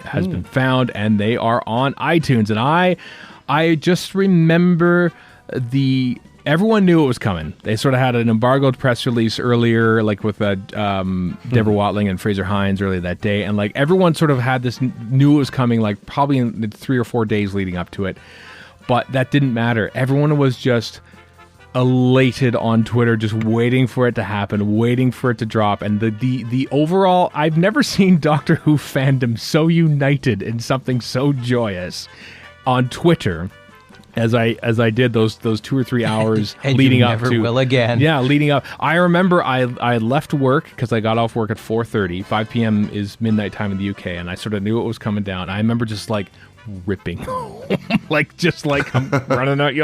has been found, and they are on iTunes. And I just remember everyone knew it was coming. They sort of had an embargoed press release earlier, with Deborah Watling and Fraser Hines earlier that day, and everyone sort of had knew it was coming, probably in the 3 or 4 days leading up to it. But that didn't matter. Everyone was just elated on Twitter, just waiting for it to happen, waiting for it to drop. And the overall, I've never seen Doctor Who fandom so united in something so joyous on Twitter as I did those 2 or 3 hours leading up to. Never will again. Yeah, leading up. I remember I left work because I got off work at 4:30. 5 p.m. is midnight time in the UK, and I sort of knew it was coming down. I remember just ripping, I'm running out.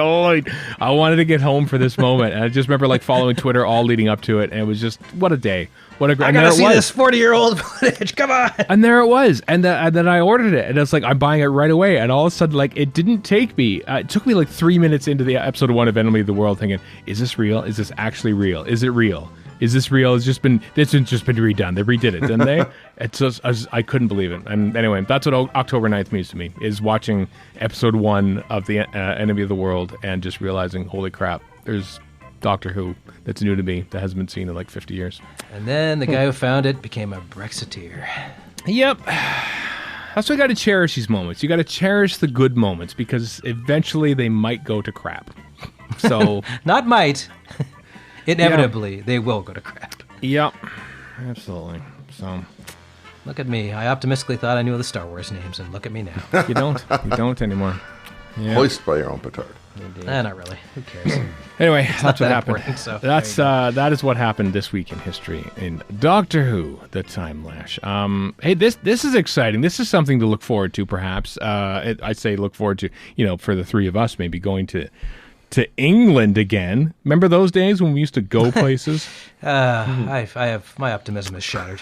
I wanted to get home for this moment, and I just remember following Twitter all leading up to it, and it was just what a day. What a great! I gotta see this 40-year-old footage. Come on! And there it was, and then I ordered it, and it's I'm buying it right away. And all of a sudden, it didn't take me. It took me 3 minutes into the episode 1 of Enemy of the World, thinking, "Is this real? Is this actually real? Is it real? Is this real? It's just been redone. They redid it, didn't they?" It's just I couldn't believe it. And anyway, that's what October 9th means to me: is watching episode 1 of the Enemy of the World and just realizing, holy crap, there's Doctor Who that's new to me that hasn't been seen in 50 years. And then the guy who found it became a Brexiteer. Yep. That's why you got to cherish these moments. You got to cherish the good moments, because eventually they might go to crap. So not might. Inevitably, they will go to crap. Yep. Absolutely. So look at me. I optimistically thought I knew the Star Wars names, and look at me now. You don't. You don't anymore. Yeah. Hoist by your own petard. Not really. Who cares? Anyway, that's what happened. So that is what happened this week in history in Doctor Who: The Timelash. Hey, this is exciting. This is something to look forward to, perhaps. I say look forward to, for the three of us, maybe going to England again. Remember those days when we used to go places? I have my optimism is shattered.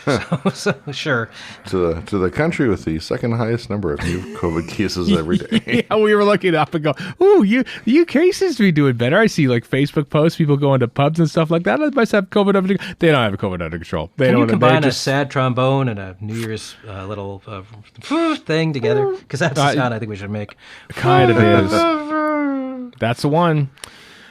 So sure. To the country with the second highest number of new COVID cases every day. Yeah, we were looking up and go, ooh, the UK seems to be doing better. I see Facebook posts, people going to pubs and stuff like that. They must have COVID under control. They don't have COVID under control. Can you combine a sad trombone and a New Year's little thing together? Because that's the sound I think we should make. Kind of is. That's the one.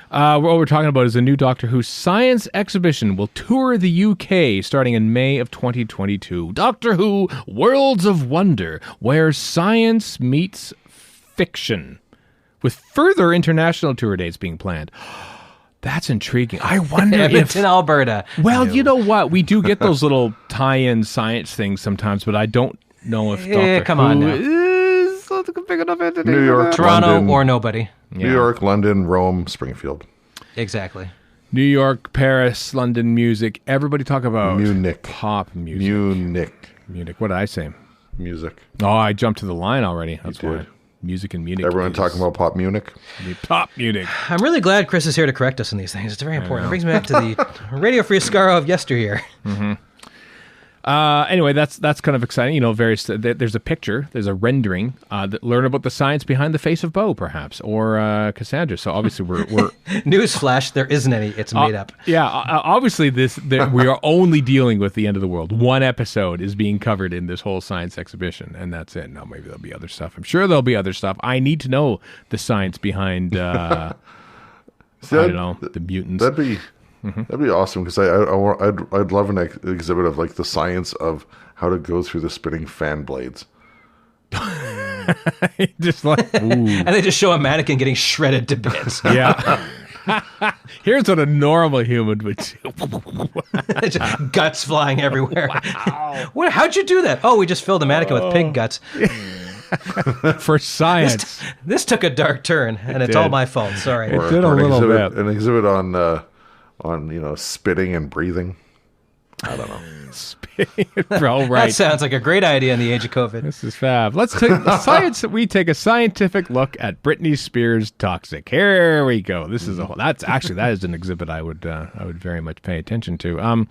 What we're talking about is a new Doctor Who science exhibition will tour the UK starting in May of 2022. Doctor Who Worlds of Wonder, where science meets fiction, with further international tour dates being planned. That's intriguing. I wonder if... in Alberta. Well, you know what? We do get those little tie-in science things sometimes, but I don't know if Doctor come Who on now. is big enough entity. New York, Toronto, London, or nobody. New York, London, Rome, Springfield. Exactly. New York, Paris, London music. Everybody talk about Munich. Pop music. Munich. What did I say? Music. Oh, I jumped to the line already. That's You why. did. Music in Munich. Everyone talking about Pop Munich? Pop Munich. I'm really glad Chris is here to correct us on these things. It's very important. It brings me back to the Radio Free Skaro of yesteryear. Mm-hmm. Anyway, that's kind of exciting. You know, there's a picture, there's a rendering. Learn about the science behind the face of Bo, perhaps, or Cassandra. So obviously we're Newsflash: there isn't any. It's made up. Yeah, obviously we are only dealing with the end of the world. One episode is being covered in this whole science exhibition, and that's it. No, maybe there'll be other stuff. I'm sure there'll be other stuff. I need to know the science behind. I don't know, the mutants. That'd be awesome, because I'd love an exhibit of like the science of how to go through the spinning fan blades. Just like, ooh. And they just show a mannequin getting shredded to bits. Yeah. Here's what a normal human would do. Just guts flying everywhere. Wow. How'd you do that? Oh, we just filled a mannequin with pig guts. For science. This took a dark turn, and it's all my fault. Sorry. It did a little bit. An exhibit on spitting and breathing. I don't know. Bro, right. That sounds like a great idea in the age of COVID. This is fab. Let's take the science. We take a scientific look at Britney Spears' Toxic. Here we go. This is that is an exhibit I would very much pay attention to.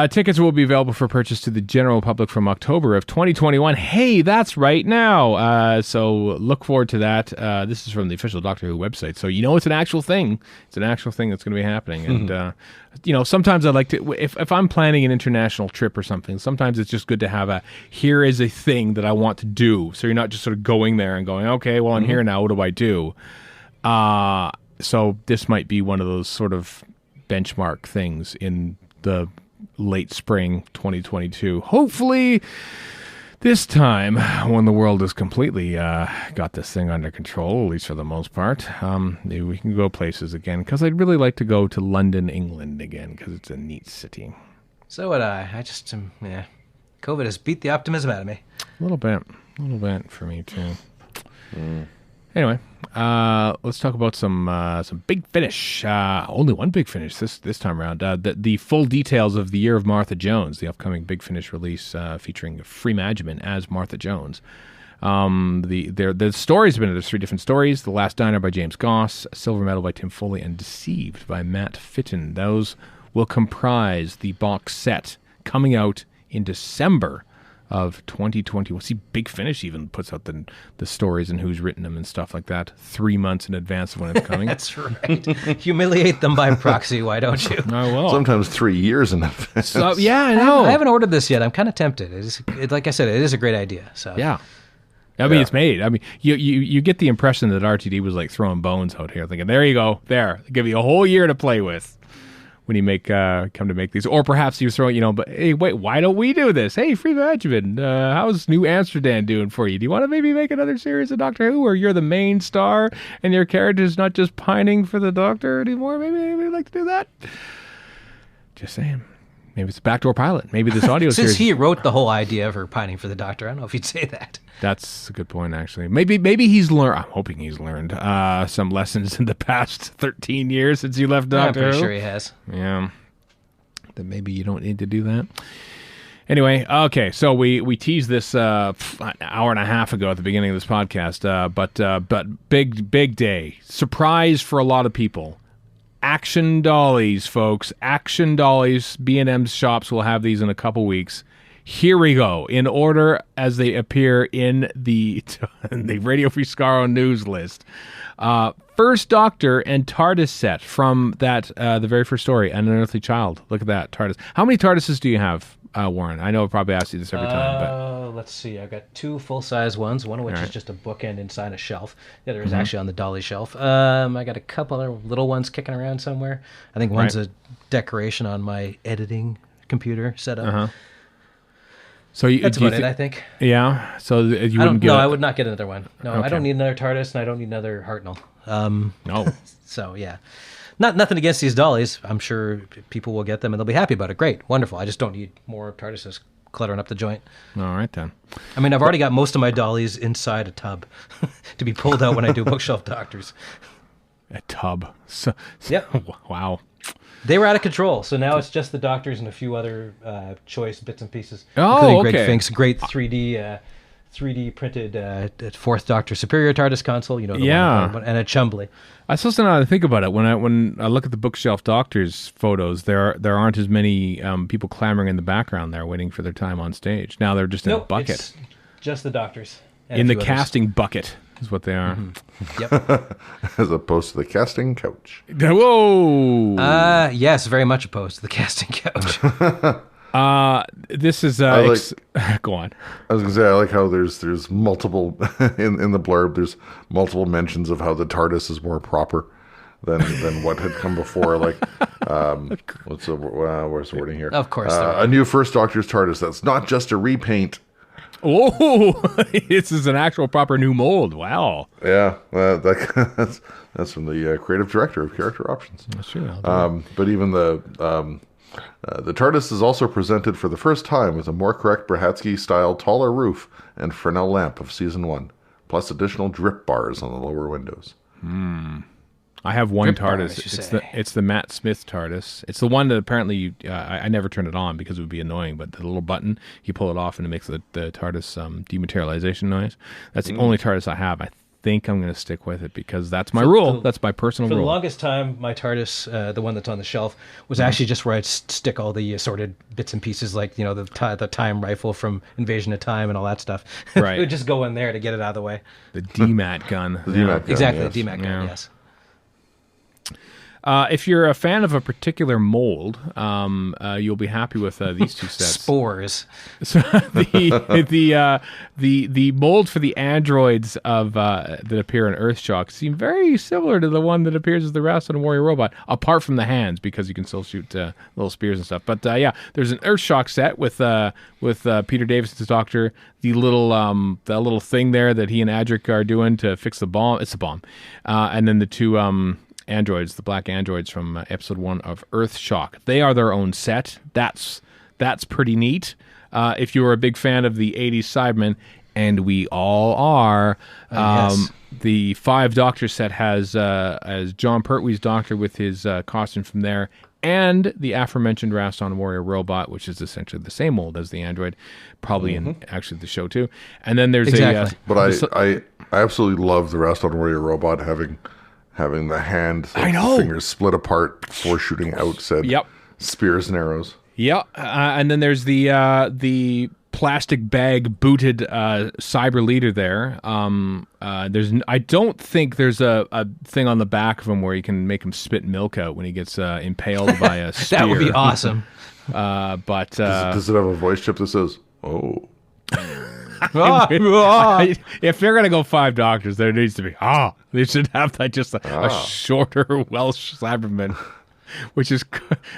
Tickets will be available for purchase to the general public from October of 2021. Hey, that's right now. So look forward to that. This is from the official Doctor Who website. So it's an actual thing. It's an actual thing that's going to be happening. And, sometimes I like to, if I'm planning an international trip or something, sometimes it's just good to have here is a thing that I want to do. So you're not just sort of going there and going, okay, well, I'm here now. What do I do? So this might be one of those sort of benchmark things in the late spring 2022. Hopefully this time, when the world has completely got this thing under control, at least for the most part, maybe we can go places again, because I'd really like to go to London, England again, because it's a neat city. So would I. I just, COVID has beat the optimism out of me. A little bit for me too. Anyway, let's talk about some Big Finish. Only one Big Finish this time around. The full details of The Year of Martha Jones, the upcoming Big Finish release featuring Freeman as Martha Jones. The stories have been, there's 3 different stories. The Last Diner by James Goss, Silver Medal by Tim Foley, and Deceived by Matt Fitton. Those will comprise the box set coming out in December of 2020. Well, see, Big Finish even puts out the stories and who's written them and stuff like that 3 months in advance of when it's coming. That's right. Humiliate them by proxy, why don't you? I will. Sometimes 3 years in advance. So, yeah, I know. I haven't ordered this yet. I'm kind of tempted. Like I said, it is a great idea. So yeah. I mean, it's made. I mean, you get the impression that RTD was like throwing bones out here, thinking, there you go, there, I'll give you a whole year to play with when you come to make these. Or perhaps you're throwing, but hey, wait, why don't we do this? Hey, Free Benjamin, how's New Amsterdam doing for you? Do you want to maybe make another series of Doctor Who where you're the main star and your character's not just pining for the Doctor anymore? Maybe we'd like to do that. Just saying. Maybe it's a backdoor pilot. Maybe this audio series. Since he wrote the whole idea of her pining for the Doctor, I don't know if he'd say that. That's a good point, actually. Maybe he's learned. I'm hoping he's learned some lessons in the past 13 years since you left Doctor Who. I'm pretty sure he has. Yeah. That maybe you don't need to do that. Anyway, okay, so we teased this an hour and a half ago at the beginning of this podcast, but big day. Surprise for a lot of people. Action dollies, folks. Action dollies. B&M's shops will have these in a couple weeks. Here we go, in order as they appear in the Radio Free Skaro news list. First Doctor and TARDIS set from that the very first story, An Unearthly Child. Look at that, TARDIS. How many TARDISes do you have, Warren? I know I probably asked you this every time, but let's see. I've got 2 full-size ones, one of which is just a bookend inside a shelf. The other is actually on the dolly shelf. I got a couple other little ones kicking around somewhere. I think one's a decoration on my editing computer setup. So that's about it, I think. Yeah. So you wouldn't get. No, I would not get another one. No, Okay. I don't need another TARDIS, and I don't need another Hartnell. No. So yeah, nothing against these dollies. I'm sure people will get them and they'll be happy about it. Great, wonderful. I just don't need more TARDISes cluttering up the joint. All right then. I mean, I've already got most of my dollies inside a tub to be pulled out when I do bookshelf doctors. A tub. So, yep. Wow. They were out of control, so now it's just the Doctors and a few other choice bits and pieces. Oh, including okay. Greg Fink's great 3D 3D printed Fourth Doctor Superior TARDIS console, the one and a Chumbly. I still don't know how to think about it. When I look at the bookshelf Doctors photos, there aren't as many people clamoring in the background there waiting for their time on stage. Now they're just in a bucket. It's just the Doctors. In the casting bucket is what they are. Mm-hmm. Yep. As opposed to the casting couch. Whoa! Yes, very much opposed to the casting couch. This is go on. I was gonna say I like how there's multiple in the blurb. There's multiple mentions of how the TARDIS is more proper than what had come before. Like, where's the wording here? Of course, a new First Doctor's TARDIS that's not just a repaint. Oh, this is an actual proper new mold. Wow. Yeah, that's from the creative director of Character Options. That's true. But even the TARDIS is also presented for the first time with a more correct Brahatsky-style taller roof and Fresnel lamp of Season 1, plus additional drip bars on the lower windows. I have one Drip TARDIS. bars, It's the Matt Smith TARDIS. It's the one that apparently I never turn it on because it would be annoying. But the little button, you pull it off and it makes the TARDIS dematerialization noise. That's the only TARDIS I have. I think I'm going to stick with it because that's my rule. That's my personal rule. For the longest time, my TARDIS, the one that's on the shelf, was actually just where I'd stick all the assorted bits and pieces, like the time rifle from Invasion of Time and all that stuff. Right. It would just go in there to get it out of the way. The DMAT gun. The DMAT gun, Exactly, yes. the DMAC gun, yes. If you're a fan of a particular mold, you'll be happy with these two sets. Spores. So the mold for the androids of that appear in Earthshock seem very similar to the one that appears as the Rassilon Warrior robot, apart from the hands because you can still shoot little spears and stuff. But there's an Earthshock set with Peter Davis's Doctor. The little thing there that he and Adric are doing to fix the bomb. It's a bomb, and then the two androids, the black androids from episode 1 of Earthshock. They are their own set. That's pretty neat. If you were a big fan of the 80s Cybermen, and we all are, yes. The 5 Doctor set has John Pertwee's Doctor with his costume from there, and the aforementioned Rassilon Warrior robot, which is essentially the same mold as the android, probably in actually the show too. And then there's But I absolutely love the Rassilon Warrior robot having the hand, the fingers split apart before shooting out said spears and arrows. Yeah, and then there's the plastic bag booted cyber leader there. I don't think there's a thing on the back of him where you can make him spit milk out when he gets impaled by a spear. That would be awesome. But does it have a voice chip that says, "Oh"? If they're gonna go 5 Doctors, there needs to be they should have that just a shorter Welsh Cyberman, which is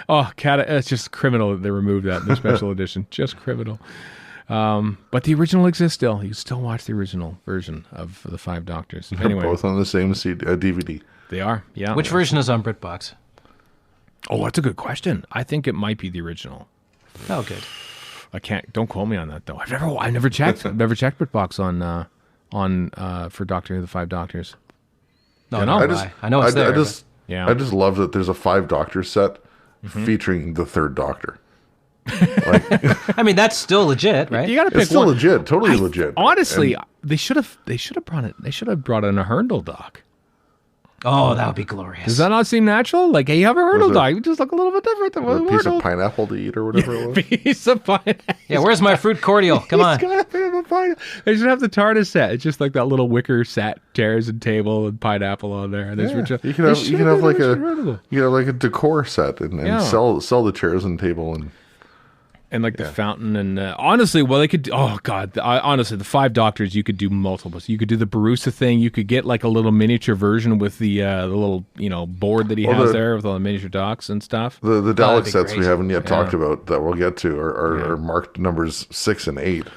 it's just criminal that they removed that in the special edition. Just criminal. But the original exists still. You can still watch the original version of the 5 Doctors. Anyway, both on the same DVD. They are. Yeah. Which version is on BritBox? Oh, that's a good question. I think it might be the original. Oh, good. Don't quote me on that though. I've never checked. I've never checked BritBox on for Doctor Who, the 5 Doctors. No, I know it's there. I just love that there's a 5 Doctor set featuring the 3rd Doctor. Like, I mean, that's still legit, right? You got to pick it's still one. legit, totally legit. Honestly, they should have brought it. They should have brought in a Herndl doc. Oh, that would be glorious. Does that not seem natural? Like, hey, you have a Herndl dog. You just look a little bit different than a piece Herndl. of pineapple to eat or whatever it was. Piece of pineapple. Yeah, where's my fruit cordial? Come on. They should have the TARDIS set. It's just like that little wicker set, chairs and table and pineapple on there. And you can have like a decor set and sell the chairs and table and like the fountain and honestly, well, they could. Oh God, honestly, the 5 Doctors, you could do multiples. You could do the Barusa thing. You could get like a little miniature version with the little board that he has there with all the miniature docs and stuff. The Dalek sets we haven't yet talked about that we'll get to are marked numbers 6 and 8.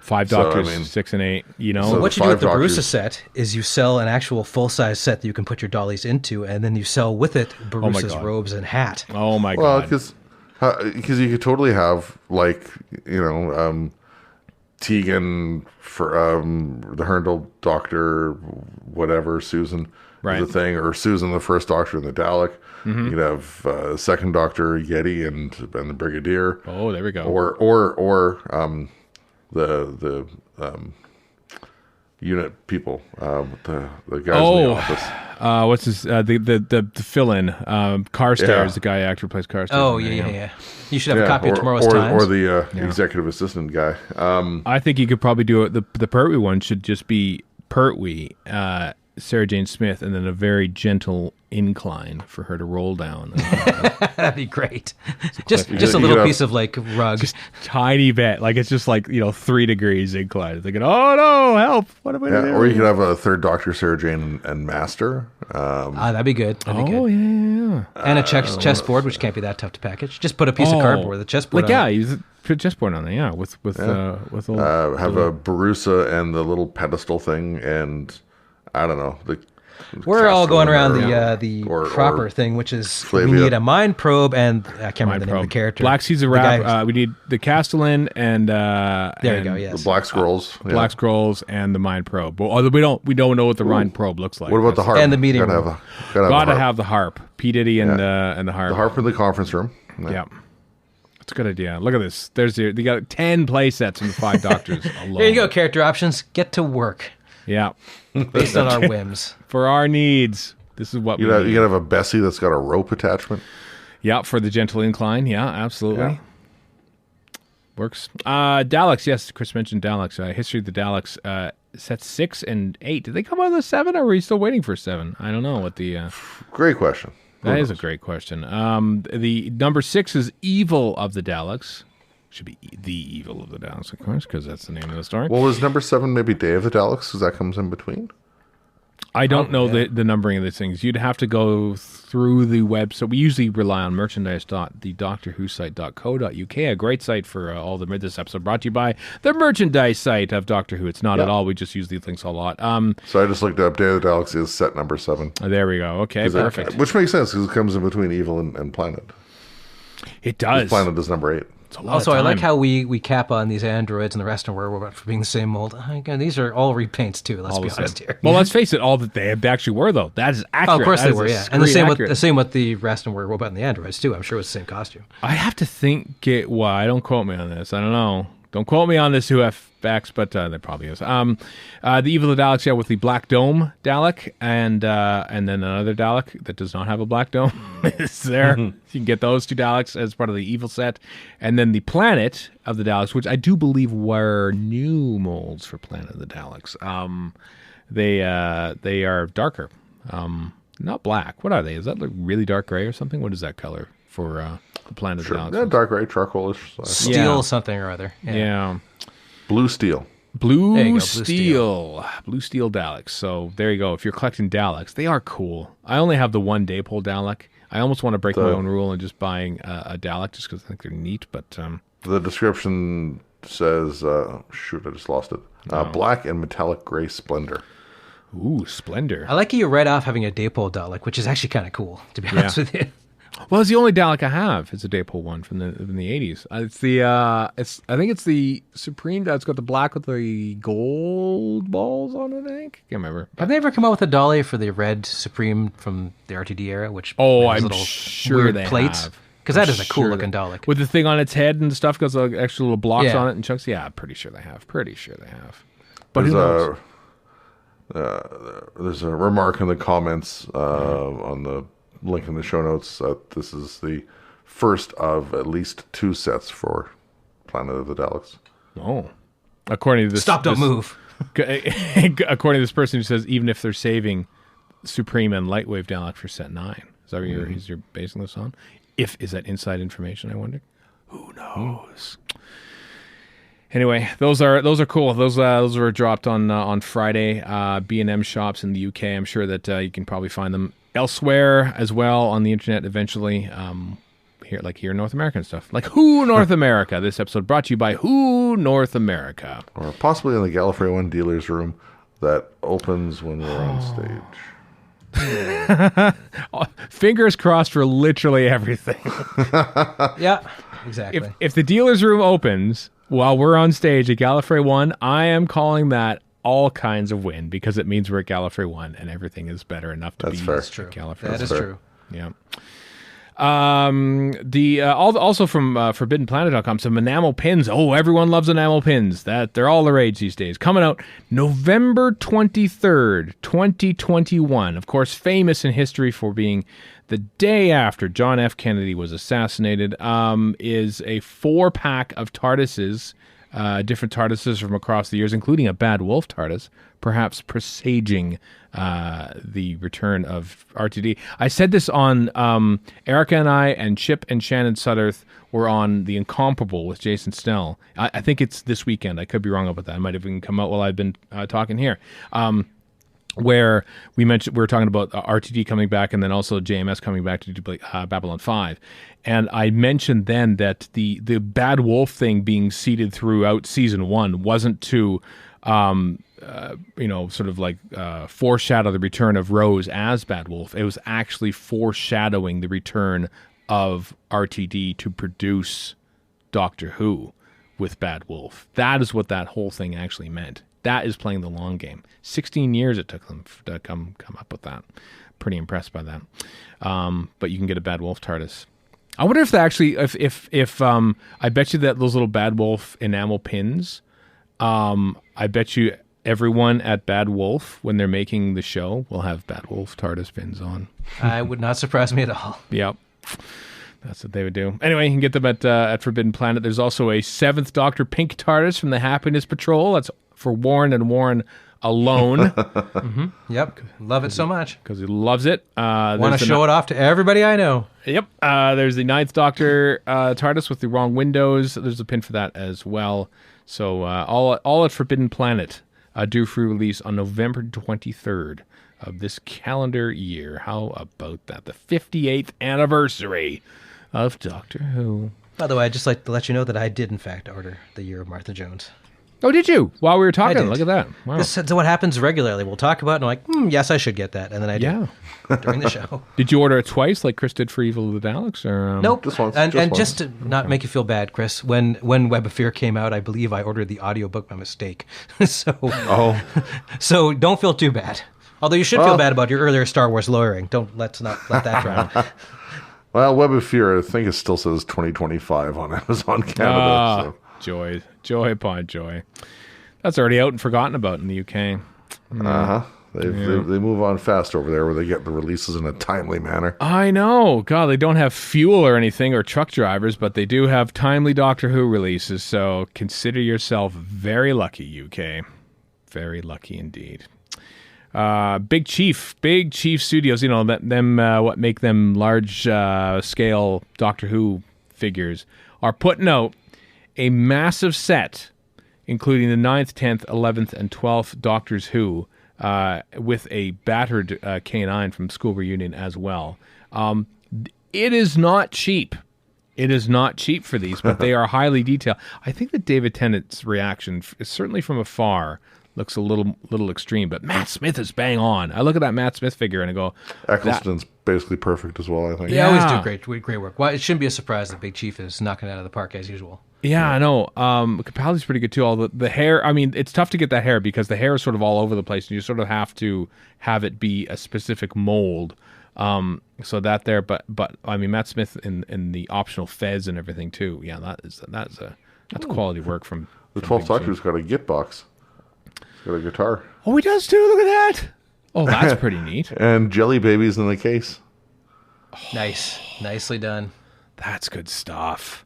5 Doctors, 6 and 8. So what you do with the Barusa set is you sell an actual full-size set that you can put your dollies into, and then you sell with it Barusa's robes and hat. Oh my God! Well, because you could totally have Tegan for the Herndl Doctor, whatever, Susan, the thing, or Susan the 1st Doctor and the Dalek. You could have 2nd Doctor Yeti and the Brigadier. Oh, there we go. Or the unit people, the guys in the office. What's his the fill-in? Carstairs, the guy actor who plays Carstairs. Oh yeah. You should have a copy of tomorrow's Times. Or the executive assistant guy. I think you could probably do it. The Pertwee one should just be Pertwee, Sarah Jane Smith, and then a very gentle incline for her to roll down. That'd be great. Just a little piece of like rug, just tiny bit. Like it's just like 3 degrees incline. Thinking, oh no, help! What am I doing? Or you could have a third Doctor, Sarah Jane, and Master. That'd be good. Yeah. And a chessboard, which can't be that tough to package. Just put a piece of cardboard, the chessboard. You put a chessboard on there. Yeah, with a Barusa and the little pedestal thing, and I don't know We're all going around the proper thing, which is Flavia. We need a mind probe, and I can't remember the name of the character. Black Seeds of Rap. We need the Castellan and there you go. Yes, the Black Scrolls. Black Scrolls and the mind probe. Well, although we don't know what the mind probe looks like. What about the harp? And the meeting room. Gotta have the harp. P Diddy and the harp. The harp in the conference room. Yeah. That's a good idea. Look at this. They got 10 play sets from the 5 Doctors alone. There you go. Character options. Get to work. Yeah. Based on our whims. For our needs. This is what you gotta have a Bessie that's got a rope attachment. Yeah, for the gentle incline. Yeah, absolutely. Yeah. Works. Daleks, yes, Chris mentioned Daleks. History of the Daleks, sets 6 and 8. Did they come out of the 7, or are we still waiting for 7? I don't know what the... Great question. That is a great question. The number 6 is Evil of the Daleks. Should be The Evil of the Daleks, of course, because that's the name of the story. Well, is number 7 maybe Day of the Daleks, because that comes in between? I don't know the numbering of these things. You'd have to go through the web. So we usually rely on merchandise.thedoctorwhosite.co.uk, a great site for all the this episode brought to you by the merchandise site of Doctor Who. It's not at all. We just use these links a lot. So I just looked up Day of the Daleks is set number 7. There we go. Okay, perfect. Which makes sense because it comes in between Evil and Planet. It does. Planet is number 8. Also, I like how we cap on these androids and the rest of the world for being the same mold. Again, these are all repaints too. Let's be honest here. Well, let's face it, all that they actually were though. That is accurate. Oh, of course they were, yeah. And the same with the rest of the world and the androids too. I'm sure it was the same costume. I have to think it. Well, don't quote me on this. I don't know. Don't quote me on this, UFX, but there probably is. The Evil of the Daleks, with the Black Dome Dalek, and then another Dalek that does not have a black dome is there. You can get those 2 Daleks as part of the Evil set. And then the Planet of the Daleks, which I do believe were new molds for Planet of the Daleks. They are darker. Not black. What are they? Is that like really dark gray or something? What is that color for... the Planet of the Daleks. Yeah, dark gray, charcoalish. Steel something or other. Yeah. Blue steel. Blue steel Daleks. So there you go. If you're collecting Daleks, they are cool. I only have the one Deadpool Dalek. I almost want to break my own rule and just buying a Dalek just because I think they're neat. But the description says, I just lost it. Black and metallic gray splendor. Ooh, splendor. I like you read off having a Deadpool Dalek, which is actually kind of cool, to be honest with you. Well, it's the only Dalek I have. It's a Deadpool one from the 80s. It's the I think it's the Supreme that's got the black with the gold balls on it. I think. Can't remember. Have they ever come out with a dolly for the red Supreme from the RTD era? Which I'm sure weird they plates. have. Because that is a cool looking Dalek with the thing on its head and stuff. Got like extra little blocks on it and chunks. Yeah, I'm pretty sure they have. But who knows? There's a remark in the comments on the link in the show notes that this is the first of at least 2 sets for Planet of the Daleks. Oh. According to this... Don't move. According to this person who says even if they're saving Supreme and Lightwave Dalek for set 9. Is that what you're basing this on? Is that inside information, I wonder? Who knows? Anyway, those are cool. Those were dropped on Friday. B&M shops in the UK. I'm sure that you can probably find them elsewhere as well on the internet eventually. Here in North America and stuff. Like Who North America. This episode brought to you by Who North America. Or possibly in the Gallifrey One dealer's room that opens when we're on stage. Fingers crossed for literally everything. Yeah, exactly. If the dealer's room opens while we're on stage at Gallifrey One, I am calling that all kinds of win because it means we're at Gallifrey One and everything is better enough to be fair. at Gallifrey. That is true. Yeah. Also from ForbiddenPlanet.com, some enamel pins. Oh, everyone loves enamel pins. They're all the rage these days. Coming out November 23rd, 2021. Of course, famous in history for being the day after John F. Kennedy was assassinated. Is a 4-pack of TARDISes, different TARDISes from across the years, including a Bad Wolf TARDIS, perhaps presaging the return of RTD. I said this on Erica and I and Chip and Shannon Sutterth were on The Incomparable with Jason Snell. I think it's this weekend. I could be wrong about that. It might have even come out while I've been talking here. Where we were talking about RTD coming back and then also JMS coming back to do Babylon 5. And I mentioned then that the Bad Wolf thing being seeded throughout season 1 wasn't to foreshadow the return of Rose as Bad Wolf. It was actually foreshadowing the return of RTD to produce Doctor Who with Bad Wolf. That is what that whole thing actually meant. That is playing the long game. 16 years it took them to come up with that. Pretty impressed by that. But you can get a Bad Wolf TARDIS. I wonder if they actually, if I bet you that those little Bad Wolf enamel pins, I bet you everyone at Bad Wolf, when they're making the show, will have Bad Wolf TARDIS pins on. I would not surprise me at all. Yep. That's what they would do. Anyway, you can get them at Forbidden Planet. There's also a 7th Doctor Pink TARDIS from the Happiness Patrol. That's for Warren and Warren alone. Mm-hmm. Yep. Love it so much. Because he loves it. Want to show it off to everybody I know. Yep. There's the 9th Doctor TARDIS with the wrong windows. There's a pin for that as well. So all at Forbidden Planet, due for release on November 23rd of this calendar year. How about that? The 58th anniversary of Doctor Who. By the way, I'd just like to let you know that I did, in fact, order The Year of Martha Jones. Oh, did you? While we were talking, look at that. Wow. This is what happens regularly. We'll talk about it, and I'm like, yes, I should get that. And then I do during the show. Did you order it twice, like Chris did for Evil of the Daleks? Or, Nope. Just once. And just to not make you feel bad, Chris, when Web of Fear came out, I believe I ordered the audiobook by mistake. So don't feel too bad. Although you should feel bad about your earlier Star Wars lawyering. Let's not let that drown. Well, Web of Fear, I think it still says 2025 on Amazon Canada. So. Joy upon joy. That's already out and forgotten about in the UK. They move on fast over there where they get the releases in a timely manner. I know. God, they don't have fuel or anything or truck drivers, but they do have timely Doctor Who releases. So consider yourself very lucky, UK. Very lucky indeed. Big Chief Studios, what make them large scale Doctor Who figures, are putting out a massive set, including the 9th, 10th, 11th, and 12th Doctors Who, with a battered K9 from School Reunion as well. It is not cheap. It is not cheap for these, but they are highly detailed. I think that David Tennant's reaction, certainly from afar, looks a little extreme, but Matt Smith is bang on. I look at that Matt Smith figure and I go... Eccleston's basically perfect as well, I think. They always do great work. Well, it shouldn't be a surprise that Big Chief is knocking it out of the park as usual. Yeah, I know. Capaldi's pretty good too. All the hair, I mean, it's tough to get that hair because the hair is sort of all over the place and you sort of have to have it be a specific mold. So that there, but I mean, Matt Smith in the optional fez and everything too. Yeah, that's quality work from the 12th Doctor's got a Git box. He's got a guitar. Oh, he does too. Look at that. Oh, that's pretty neat. And jelly babies in the case. Nice. Nicely done. That's good stuff.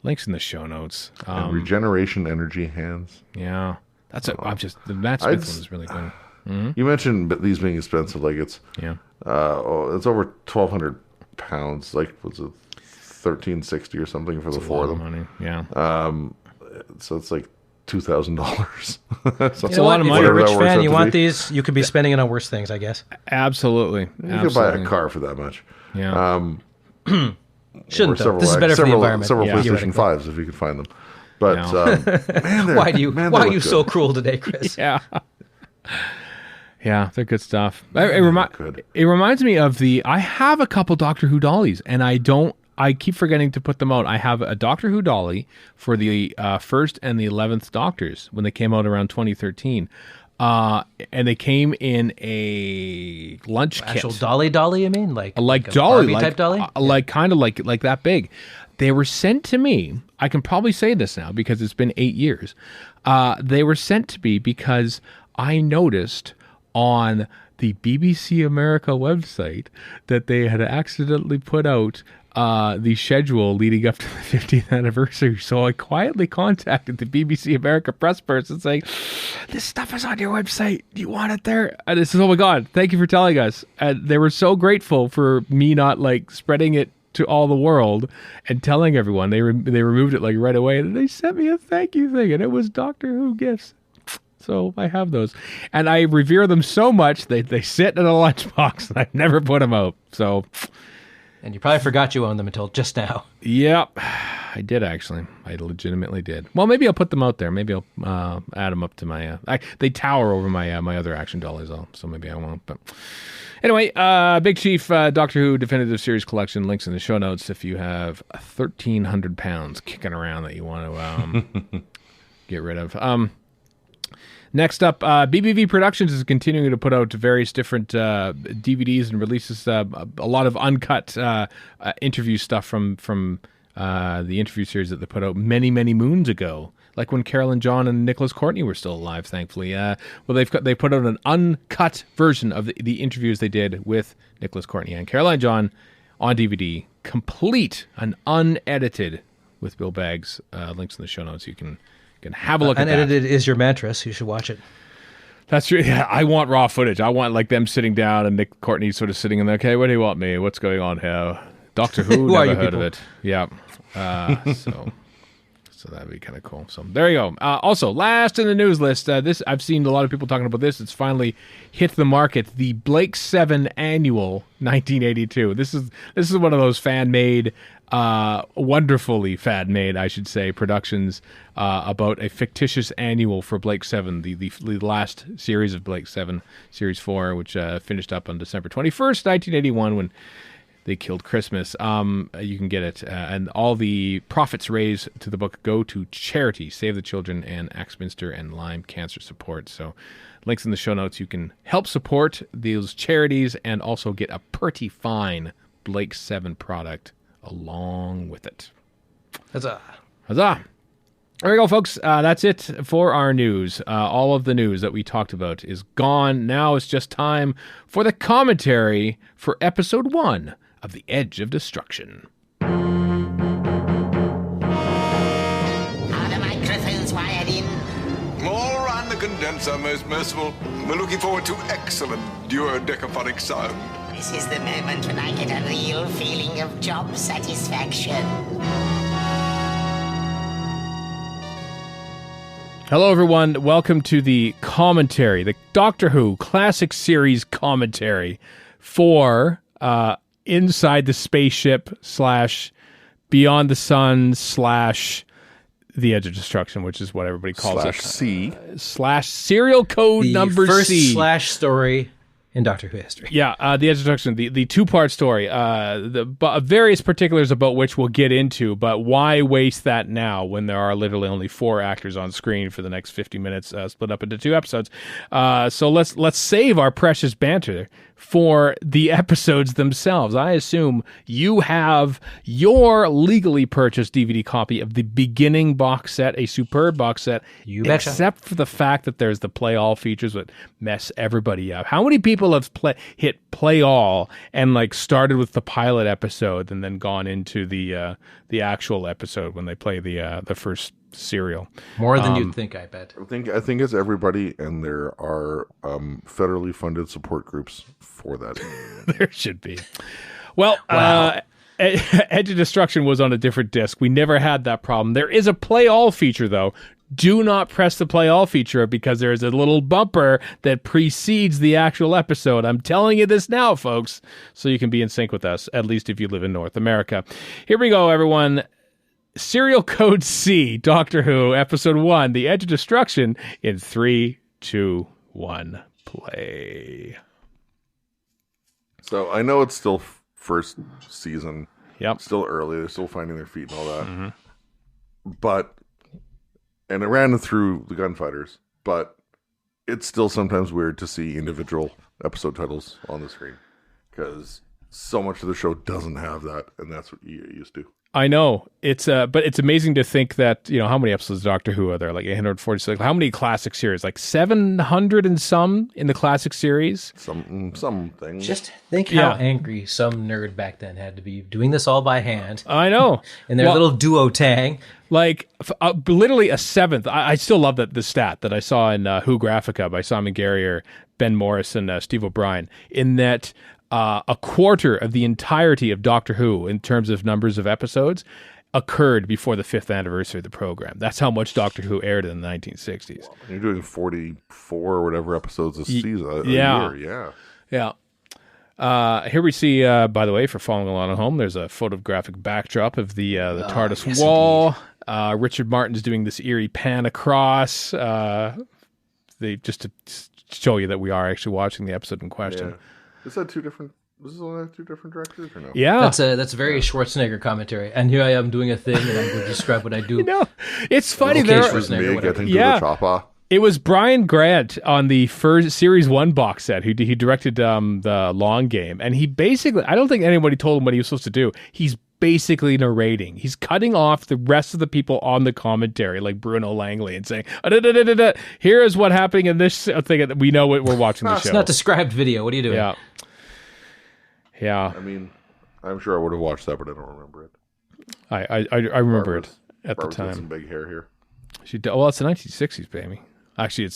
Links in the show notes. And regeneration energy hands. Yeah. The Matt Smith one is really good. Mm-hmm. You mentioned these being expensive, like it's it's over £1,200. Like, was it $1,360 or something for the four of them? Money. Yeah. So it's like $2,000. That's a lot of money. If you're a rich fan, you want these, you could be spending it on worse things, I guess. Absolutely. You could buy a car for that much. Yeah. Shouldn't though. This is better for the environment. Several PlayStation 5s if you could find them. But man, why are you so cruel today, Chris? Yeah. Yeah, they're good stuff. It reminds me of I have a couple Doctor Who dollies, and I keep forgetting to put them out. I have a Doctor Who dolly for the 1st and the 11th Doctors when they came out around 2013. and they came in a lunch kit. Actual dolly, you mean? Like dolly, Barbie type dolly? Kind of like that big. They were sent to me. I can probably say this now because it's been 8 years. They were sent to me because I noticed on the BBC America website that they had accidentally put out the schedule leading up to the 50th anniversary. So I quietly contacted the BBC America press person saying, this stuff is on your website. Do you want it there? And this is, oh my God, thank you for telling us. And they were so grateful for me not like spreading it to all the world and telling everyone. They removed it like right away, and they sent me a thank you thing, and it was Doctor Who gifts. So I have those, and I revere them so much they sit in a lunchbox, and I've never put them out. So, and you probably forgot you owned them until just now. Yep, I did actually. I legitimately did. Well, maybe I'll put them out there. Maybe I'll add them up to my. They tower over my my other action dollies, though, so maybe I won't. But anyway, Big Chief Doctor Who Definitive Series Collection, links in the show notes if you have 1,300 pounds kicking around that you want to get rid of. Next up, BBV Productions is continuing to put out various different DVDs and releases a lot of uncut interview stuff from the interview series that they put out many, many moons ago. Like when Carolyn John and Nicholas Courtney were still alive, thankfully. Well, they put out an uncut version of the interviews they did with Nicholas Courtney and Caroline John on DVD, complete and unedited, with Bill Baggs. Links in the show notes. You can have a look at that. Unedited is your mantra, so you should watch it. That's true. Yeah, I want raw footage. I want like them sitting down and Nick Courtney sort of sitting in there. Okay, what do you want me? What's going on here? Doctor Who? Who never heard of it. Yeah. So that'd be kind of cool. So there you go. Also, last in the news list, this I've seen a lot of people talking about this. It's finally hit the market. The Blake 7 Annual 1982. This is one of those fan-made, wonderfully fan-made, I should say, productions about a fictitious annual for Blake 7, the last series of Blake 7, Series 4, which finished up on December 21st, 1981, when they killed Christmas. You can get it. And all the profits raised to the book go to charity, Save the Children and Axminster and Lyme Cancer Support. So links in the show notes. You can help support those charities and also get a pretty fine Blake 7 product along with it. Huzzah. Huzzah. There we go, folks. That's it for our news. All of the news that we talked about is gone. Now it's just time for the commentary for episode 1 of The Edge of Destruction. Are the microphones wired in? All around the condenser, most merciful. We're looking forward to excellent duodecaphonic sound. This is the moment when I get a real feeling of job satisfaction. Hello, everyone. Welcome to the commentary, the Doctor Who Classic Series commentary for Inside the Spaceship / Beyond the Sun / The Edge of Destruction, which is what everybody calls it. /C. / serial code The number first C. / story in Doctor Who history. Yeah, The Edge of Destruction, the two-part story. Various particulars about which we'll get into, but why waste that now when there are literally only 4 actors on screen for the next 50 minutes, split up into 2 episodes? So let's save our precious banter for the episodes themselves. I assume you have your legally purchased DVD copy of the beginning box set, a superb box set, You betcha. except for the fact that there's the play all features that mess everybody up. How many people have hit play all and like started with the pilot episode and then gone into the actual episode when they play the first serial? More than you'd think, I bet. I think it's everybody, and there are federally funded support groups for that. There should be. Well, Wow. Edge of Destruction was on a different disc. We never had that problem. There is a play all feature, though. Do not press the play all feature because there is a little bumper that precedes the actual episode. I'm telling you this now, folks, so you can be in sync with us, at least if you live in North America. Here we go, everyone. Serial Code C, Doctor Who, Episode 1, The Edge of Destruction, in 3, 2, 1, play. So I know it's still first season. Yep. Still early. They're still finding their feet and all that. But, and it ran through the gunfighters, but it's still sometimes weird to see individual episode titles on the screen because so much of the show doesn't have that, and that's what you used to. I know it's but it's amazing to think that how many episodes of Doctor Who are there? Like 846. How many classic series? Like 700 and some in the classic series. Some things. Just think how angry some nerd back then had to be doing this all by hand. I know. In their little duotang. Like literally a seventh. I still love the stat that I saw in Who Graphica by Simon Guerrier, Ben Morris, and Steve O'Brien. In that. A quarter of the entirety of Doctor Who, in terms of numbers of episodes, occurred before the 5th anniversary of the program. That's how much Doctor Who aired in the 1960s. Wow. You're doing 44 or whatever episodes a season, a year. Yeah. Here we see, by the way, for following along at home, there's a photographic backdrop of the TARDIS wall. Richard Martin's doing this eerie pan across. Just to show you that we are actually watching the episode in question. Yeah. Is that two different? This is only 2 different directors, or no? Yeah, that's a very Schwarzenegger commentary. And here I am doing a thing, and I'm going to describe what I do. It's funny. It was Brian Grant on the first Series 1 box set. He directed the Long Game, and he basically, I don't think anybody told him what he was supposed to do. He's basically narrating. He's cutting off the rest of the people on the commentary, like Bruno Langley, and saying, here is what happening in this thing. We know what we're watching the show. It's not described video. What are you doing? Yeah. I mean, I'm sure I would have watched that, but I don't remember it. I remember it at the time. Got some big hair here. It's the 1960s, baby. Actually,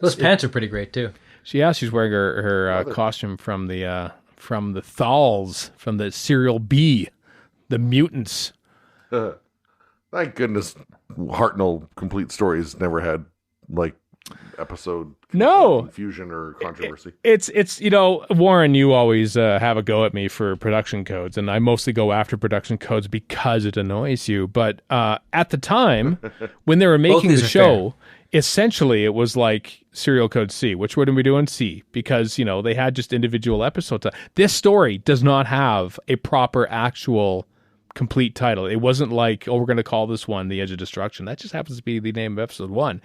those pants are pretty great too. She's wearing her costume from the Thals, from the serial B, the mutants. Thank goodness, Hartnell Complete Stories never had episode confusion or controversy. It's Warren, you always have a go at me for production codes, and I mostly go after production codes because it annoys you. But at the time when they were making the show, essentially it was like serial code C. Which word are we doing? C, because they had just individual episodes. This story does not have a proper actual complete title. It wasn't like, we're going to call this one The Edge of Destruction. That just happens to be the name of episode 1.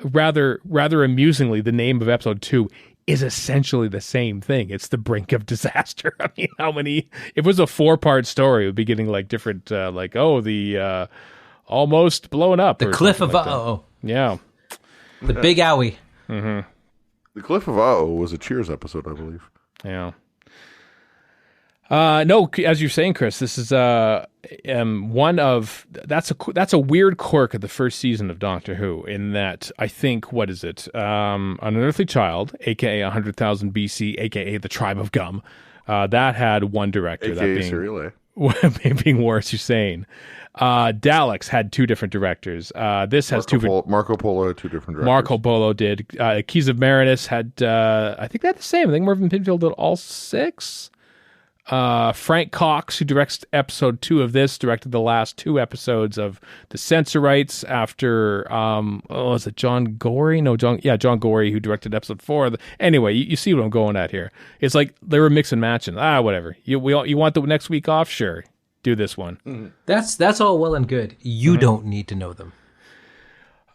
Rather amusingly, the name of episode 2 is essentially the same thing. It's The Brink of Disaster. I mean, if it was a 4-part story, it would be getting different, the almost blown up. The Cliff of Uh-Oh. Yeah. The Big Owie. Mm-hmm. The Cliff of Uh-Oh was a Cheers episode, I believe. Yeah. No, as you're saying, Chris, this is one of that's a weird quirk of the first season of Doctor Who. In that, I think, what is it? An Unearthly Child, aka 100,000 BC, aka the Tribe of Gum, that had one director, AKA that being Serial A. being Walrus Hussein. Daleks had 2 different directors. This has Marco Polo had 2 different directors. Marco Polo did. Keys of Marinus had, I think they had the same. I think Mervyn Pinfield did all 6. Frank Cox, who directs episode 2 of this, directed the last 2 episodes of The Censorites after, is it John Gorey? No, John Gorey, who directed episode 4. Anyway, you see what I'm going at here. It's like they were mix and matching. Whatever. You want the next week off? Sure. Do this one. Mm-hmm. That's all well and good. You don't need to know them.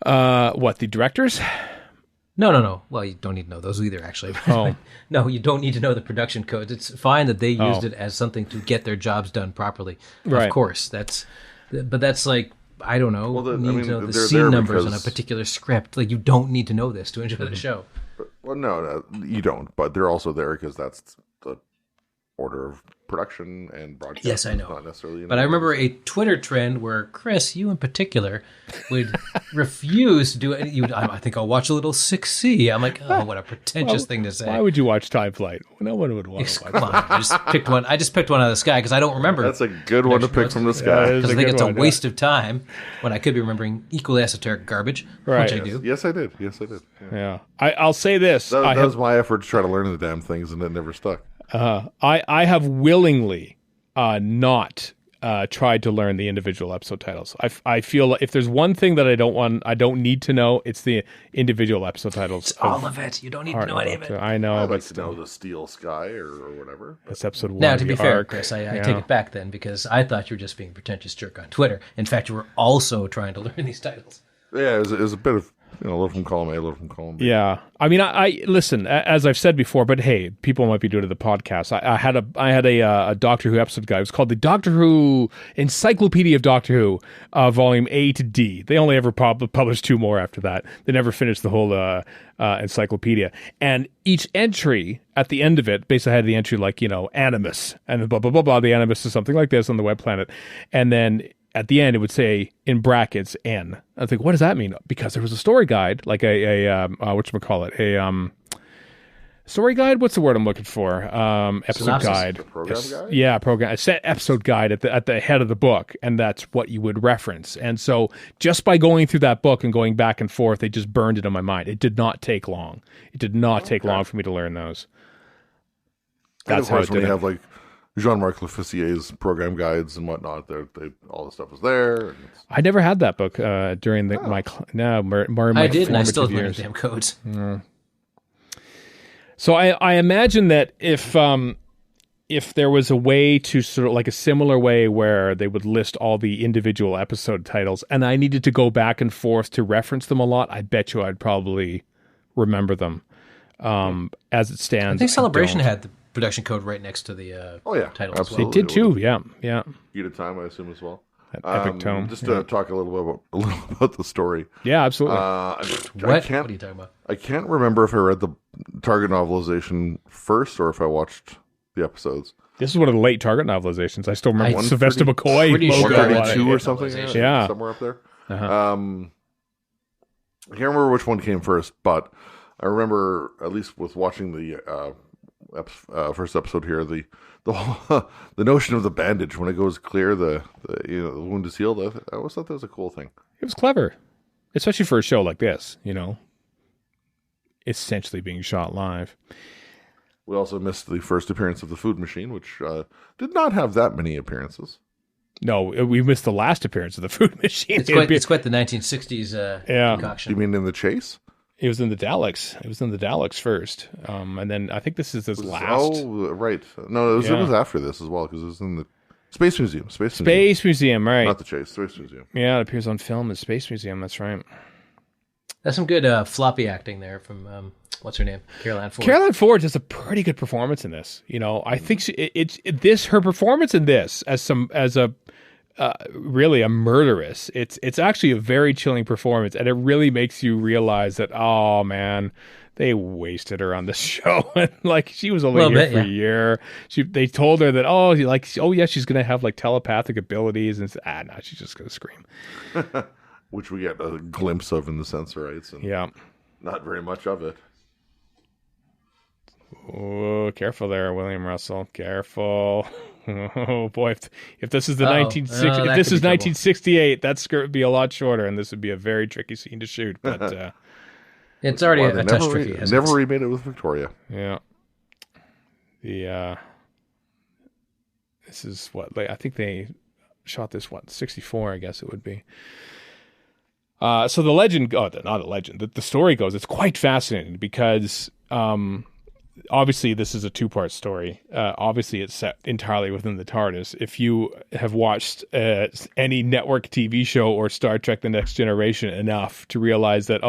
What, the directors? No. Well, you don't need to know those either, actually. Oh. No, you don't need to know the production codes. It's fine that they used it as something to get their jobs done properly. Right. Of course. But that's like, I don't know, to know the scene numbers on a particular script. Like, you don't need to know this to enjoy the show. Well, no, you don't. But they're also there because that's the order of production and broadcast. Yes, I know. Not necessarily, but I remember a Twitter trend where Chris, you in particular, would refuse to do it. I think I'll watch a little 6C. I'm like, what a pretentious thing to say. Why would you watch Time Flight? No one would want to watch Come on, I just picked one out of the sky because I don't remember. That's a good one to pick from the sky. Because I think it's a waste of time when I could be remembering equally esoteric garbage, which I do. Yes, I did. Yeah. I'll say this. That was my effort to try to learn the damn things, and it never stuck. I have willingly not tried to learn the individual episode titles. I feel like if there's one thing that I don't need to know, it's the individual episode titles. It's all of it. You don't need to know any of it. I know. I'd like to know the Steel Sky or whatever. That's episode 1. Now, to be fair, Chris, I take it back then because I thought you were just being a pretentious jerk on Twitter. In fact, you were also trying to learn these titles. Yeah, it was a bit of A little from column A, a little from column B. Yeah, I mean, I listen, as I've said before, but hey, people might be doing it to the podcast. I had a Doctor Who episode guide. It was called the Doctor Who Encyclopedia of Doctor Who, volume A to D. They only ever published 2 more after that. They never finished the whole encyclopedia. And each entry at the end of it basically had the entry like, animus, and blah blah blah blah. The animus is something like this on the web planet, and then at the end, it would say in brackets N. I think, what does that mean? Because there was a story guide, like whatchamacallit, a story guide. What's the word I'm looking for? Episode Synopsis. guide. Program guide? Yeah, program. A set episode guide at the head of the book, and that's what you would reference. And so, just by going through that book and going back and forth, they just burned it in my mind. It did not take long. It did not take long for me to learn those. That's how when you have like Jean-Marc Lefissier's program guides and whatnot, all the stuff is there. I never had that book during my I did, and I still formative learned years. damn codes. So I imagine that if there was a way to sort of like a similar way where they would list all the individual episode titles, and I needed to go back and forth to reference them a lot, I bet you I'd probably remember them. As it stands, I think Celebration don't. had the production code right next to the title as well. They did too. Yeah. Beat of Time, I assume, as well. Epic Tome. Just to talk a little about the story. Yeah, absolutely. What are you talking about? I can't remember if I read the Target novelization first or if I watched the episodes. This is one of the late Target novelizations. I still remember 130 Sylvester McCoy. pretty sure logo I on read it. 132 or something. novelization. Yeah. Somewhere up there. Uh-huh. I can't remember which one came first, but I remember, at least with watching the first episode here, the the notion of the bandage when it goes clear, the wound is healed. I always thought that was a cool thing. It was clever, especially for a show like this. Essentially being shot live. We also missed the first appearance of the food machine, which did not have that many appearances. No, we missed the last appearance of the food machine. It's quite the 1960s concoction. You mean in the chase? It was in the Daleks. It was in the Daleks first, and then I think this is his last. Oh, right. No, it was after this as well because it was in the Space Museum. Space Museum, right? Not the Chase. Space Museum. Yeah, it appears on film as Space Museum. That's right. That's some good floppy acting there from what's her name, Caroline Ford. Caroline Ford does a pretty good performance in this. I think her performance in this as a really a murderess. It's actually a very chilling performance, and it really makes you realize that, oh man, they wasted her on this show. And like, she was only here for a year. They told her that she's gonna have like telepathic abilities, and no, she's just gonna scream. Which we get a glimpse of in the Sensorites, and not very much of it. Oh, careful there, William Russell. Careful. Oh boy, if this is the 1968, that skirt would be a lot shorter, and this would be a very tricky scene to shoot. But it's already a touch tricky. Never remade it with Victoria. Yeah. This is what I think they shot this 64, I guess it would be. So the legend, not a legend, the story goes, it's quite fascinating because obviously this is a 2-part story. Obviously it's set entirely within the TARDIS. If you have watched any network TV show or Star Trek The Next Generation enough to realize that,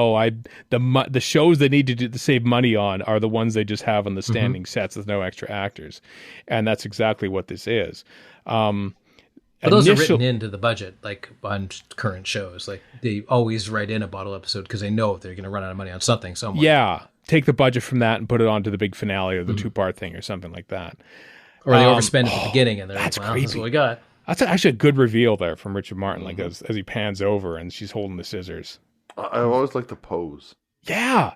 the shows they need to save money on are the ones they just have on the standing sets with no extra actors. And that's exactly what this is. But those are written into the budget, like on current shows. Like they always write in a bottle episode because they know they're going to run out of money on something somewhere. Yeah, take the budget from that and put it onto the big finale or the 2-part thing or something like that. Or they overspend at the beginning and they're like, creepy. That's what we got. That's actually a good reveal there from Richard Martin, like as he pans over and she's holding the scissors. I've always liked the pose. Yeah.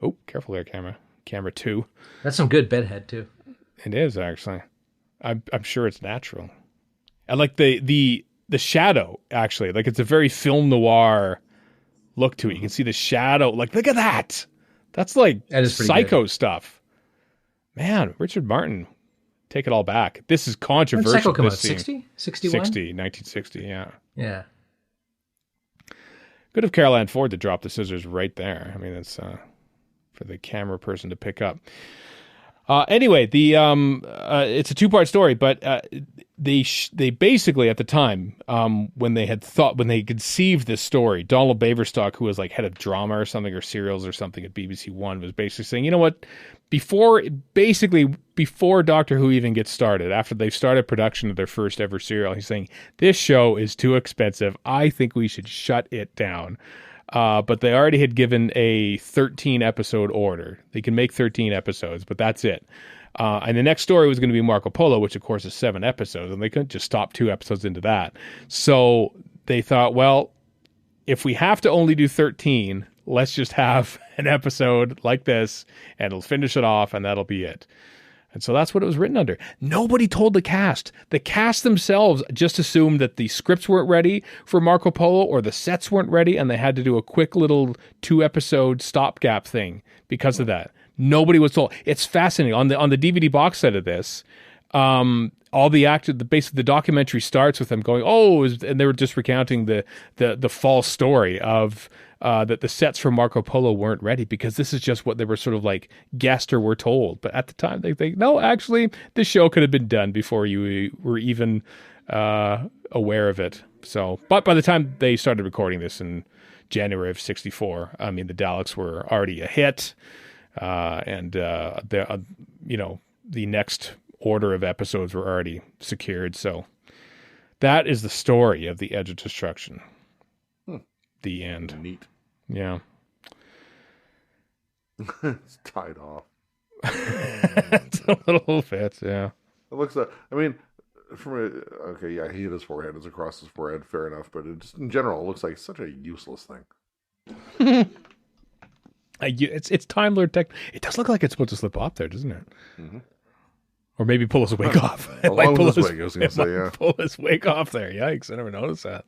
Oh, careful there, camera. Camera 2. That's some good bedhead too. It is actually. I'm sure it's natural. I like the shadow, actually. Like, it's a very film noir look to it. You can see the shadow. Like, look at that. That's like Psycho stuff. Man, Richard Martin, take it all back. This is controversial. When did Psycho come out? 60? 61? 1960, yeah. Yeah. Good of Caroline Ford to drop the scissors right there. I mean, it's for the camera person to pick up. Anyway, it's a 2-part story, but they basically at the time when they conceived this story, Donald Baverstock, who was like head of drama or something, or serials or something at BBC One, was basically saying, you know what, before Doctor Who even gets started, after they've started production of their first ever serial, he's saying, this show is too expensive. I think we should shut it down. But they already had given a 13 episode order. They can make 13 episodes, but that's it. And the next story was going to be Marco Polo, which of course is 7 episodes, and they couldn't just stop 2 episodes into that. So they thought, well, if we have to only do 13, let's just have an episode like this, and it'll finish it off, and that'll be it. And so that's what it was written under. Nobody told the cast. The cast themselves just assumed that the scripts weren't ready for Marco Polo, or the sets weren't ready, and they had to do a quick little 2-episode stopgap thing because of that. Nobody was told. It's fascinating. On the DVD box set of this, all the documentary starts with them going, and they were just recounting the false story of that the sets for Marco Polo weren't ready, because this is just what they were sort of like guessed or were told. But at the time, they think, no, actually, the show could have been done before you were even aware of it. So, but by the time they started recording this in January of '64, I mean, the Daleks were already a hit. And the next order of episodes were already secured. So that is the story of the Edge of Destruction. The end. Neat. Yeah. It's tied off. It's a little bit, yeah. It looks like, I mean, he hit his forehead. It's across his forehead, fair enough. But in general, it looks like such a useless thing. It's Time Lord tech. It does look like it's supposed to slip off there, doesn't it? Mm-hmm. Or maybe pull his wig off. I was going to say, yeah. Pull his wig off there. Yikes, I never noticed that.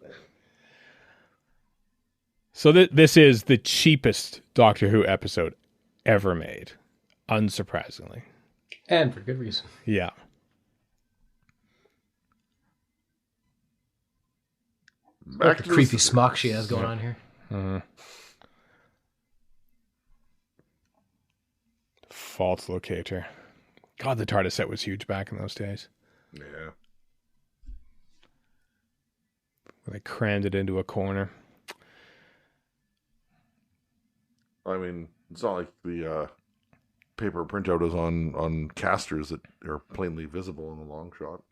So this is the cheapest Doctor Who episode ever made, unsurprisingly. And for good reason. Yeah. Back to the creepy smock she has going on here. Mm-hmm. Fault locator. God, the TARDIS set was huge back in those days. Yeah. They crammed it into a corner. I mean, it's not like the paper printout is on casters that are plainly visible in the long shot.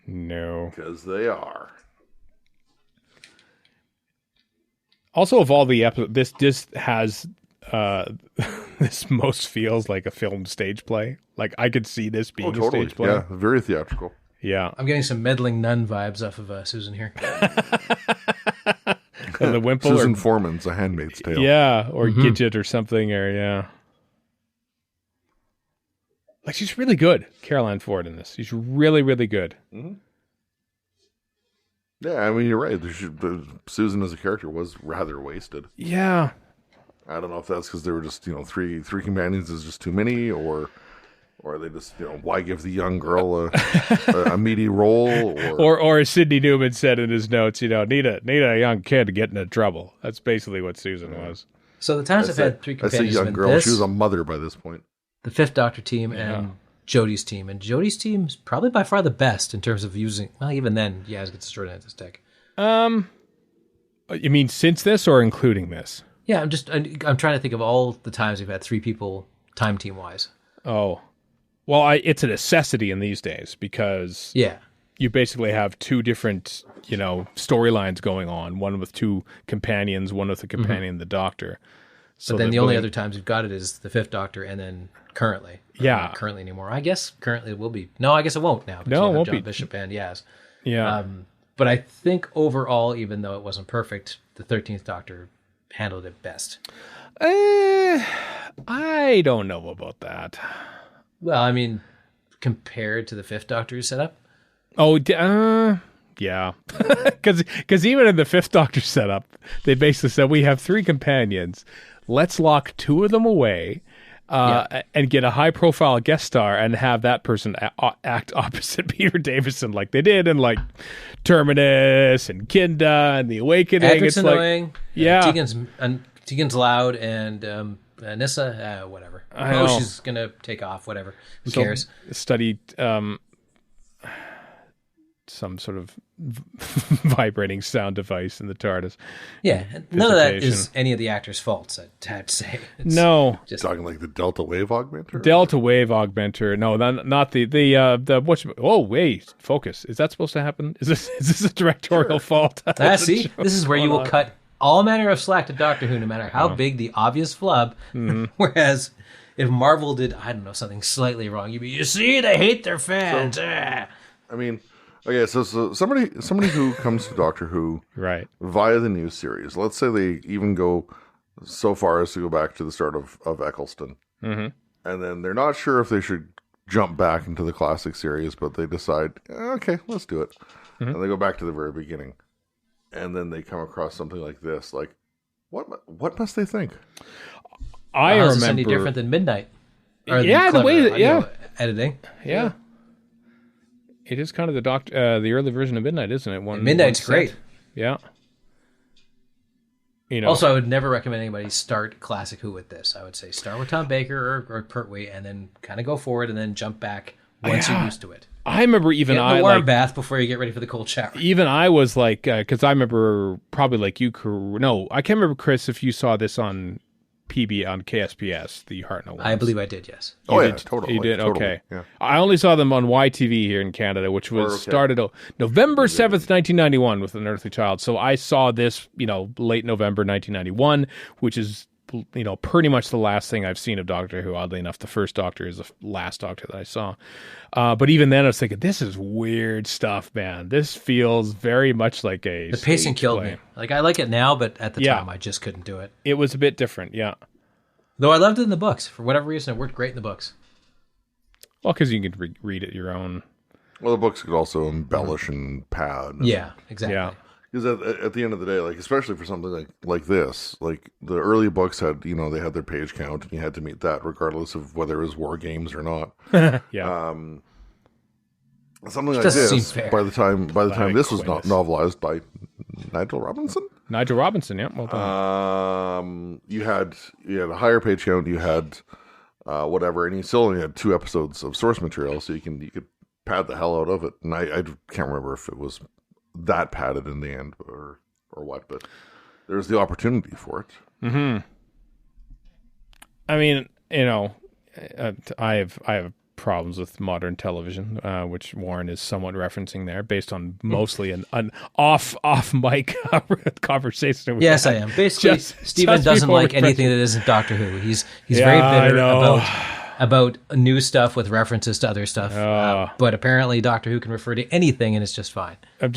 No. Because they are. Also, of all the episodes, this has... this most feels like a filmed stage play. Like, I could see this being a stage play. Yeah, very theatrical. Yeah. I'm getting some meddling nun vibes off of Susan here. And the Wimple. Susan Foreman's A Handmaid's Tale. Yeah, or Gidget or something, or yeah. Like, she's really good, Caroline Ford, in this. She's really, really good. Mm-hmm. Yeah, I mean, you're right. Susan as a character was rather wasted. Yeah. I don't know if that's because there were just, three companions is just too many, or they just, why give the young girl a meaty role, or as Sidney Newman said in his notes, need a young kid to get into trouble. That's basically what Susan was. So the times I've had 3 companions. That's a young girl. She was a mother by this point. The 5th Doctor team and Jodie's team, and Jodie's team is probably by far the best in terms of using. Well, even then, Yaz gets destroyed at this deck. You mean since this or including this? Yeah, I'm trying to think of all the times we've had 3 people time team wise. Oh, well, it's a necessity in these days because you basically have 2 different storylines going on. One with 2 companions, one with a companion, the Doctor. So but then the only other times you've got it is the 5th Doctor, and then currently, not currently anymore. I guess currently it will be. No, I guess it won't now. No, it won't John be. Bishop and Yaz. Yeah, but I think overall, even though it wasn't perfect, the 13th Doctor handled it best. I don't know about that. Well, I mean, compared to the 5th Doctor's setup. Oh, yeah. Because even in the 5th Doctor setup, they basically said, we have 3 companions. Let's lock 2 of them away and get a high-profile guest star and have that person act opposite Peter Davison like they did in, like, Terminus and Kinda and The Awakening. Edric's annoying. Yeah. Tegan's loud, and Nissa, whatever. She's going to take off, whatever. Who cares? Studied some sort of vibrating sound device in the TARDIS. Yeah, none of that is any of the actors' faults, I'd have to say. It's no. just Talking like the delta wave augmenter? Delta wave augmenter. No, not the what's, oh, wait, focus. Is that supposed to happen? Is this a directorial fault? See, this is where you will cut all manner of slack to Doctor Who, no matter how big the obvious flub. Whereas if Marvel did, I don't know, something slightly wrong, you'd be, you see, they hate their fans. I mean, okay, so somebody who comes to Doctor Who right via the new series, let's say they even go so far as to go back to the start of Eccleston, and then they're not sure if they should jump back into the classic series, but they decide, okay, let's do it, and they go back to the very beginning, and then they come across something like this, like, what must they think? I How's remember this any different than Midnight? Or yeah, the way that editing. Yeah. It is kind of the early version of Midnight, isn't it? Midnight's great. Yeah. You know. Also, I would never recommend anybody start Classic Who with this. I would say start with Tom Baker or Pertwee, and then kind of go forward, and then jump back once you're used to it. I remember get the warm bath before you get ready for the cold shower. Even I was like, because I remember probably like you. No, I can't remember, Chris, if you saw this on PB on KSPS, the Hartnell ones. I believe I did, yes. Totally. You did? Totally. Okay. Yeah. I only saw them on YTV here in Canada, which was started November 7th, 1991 with An Earthly Child. So I saw this, late November 1991, which is, pretty much the last thing I've seen of Doctor Who. Oddly enough, the first Doctor is the last Doctor that I saw. But even then I was thinking, this is weird stuff, man. This feels very much like the pacing killed me. Like, I like it now, but at the time I just couldn't do it. It was a bit different, yeah. Though I loved it in the books. For whatever reason, it worked great in the books. Well, because you can read it your own. Well, the books could also embellish and pad. Yeah, exactly. Yeah. Because at the end of the day, like, especially for something like this, like the early books had, they had their page count, and you had to meet that regardless of whether it was war games or not. Yeah. Something like this, by the time this was not novelized by Nigel Robinson. Yeah. Well done. You had a higher page count. You had whatever, and you still only had 2 episodes of source material, so you could pad the hell out of it. And I can't remember if it was that padded in the end or what, but there's the opportunity for it. Mm-hmm. I mean, I have problems with modern television, which Warren is somewhat referencing there, based on mostly an off mic conversation. Yes, I am. Basically, Stephen doesn't like anything that isn't Doctor Who. He's very bitter about new stuff with references to other stuff. But apparently Doctor Who can refer to anything, and it's just fine. I'm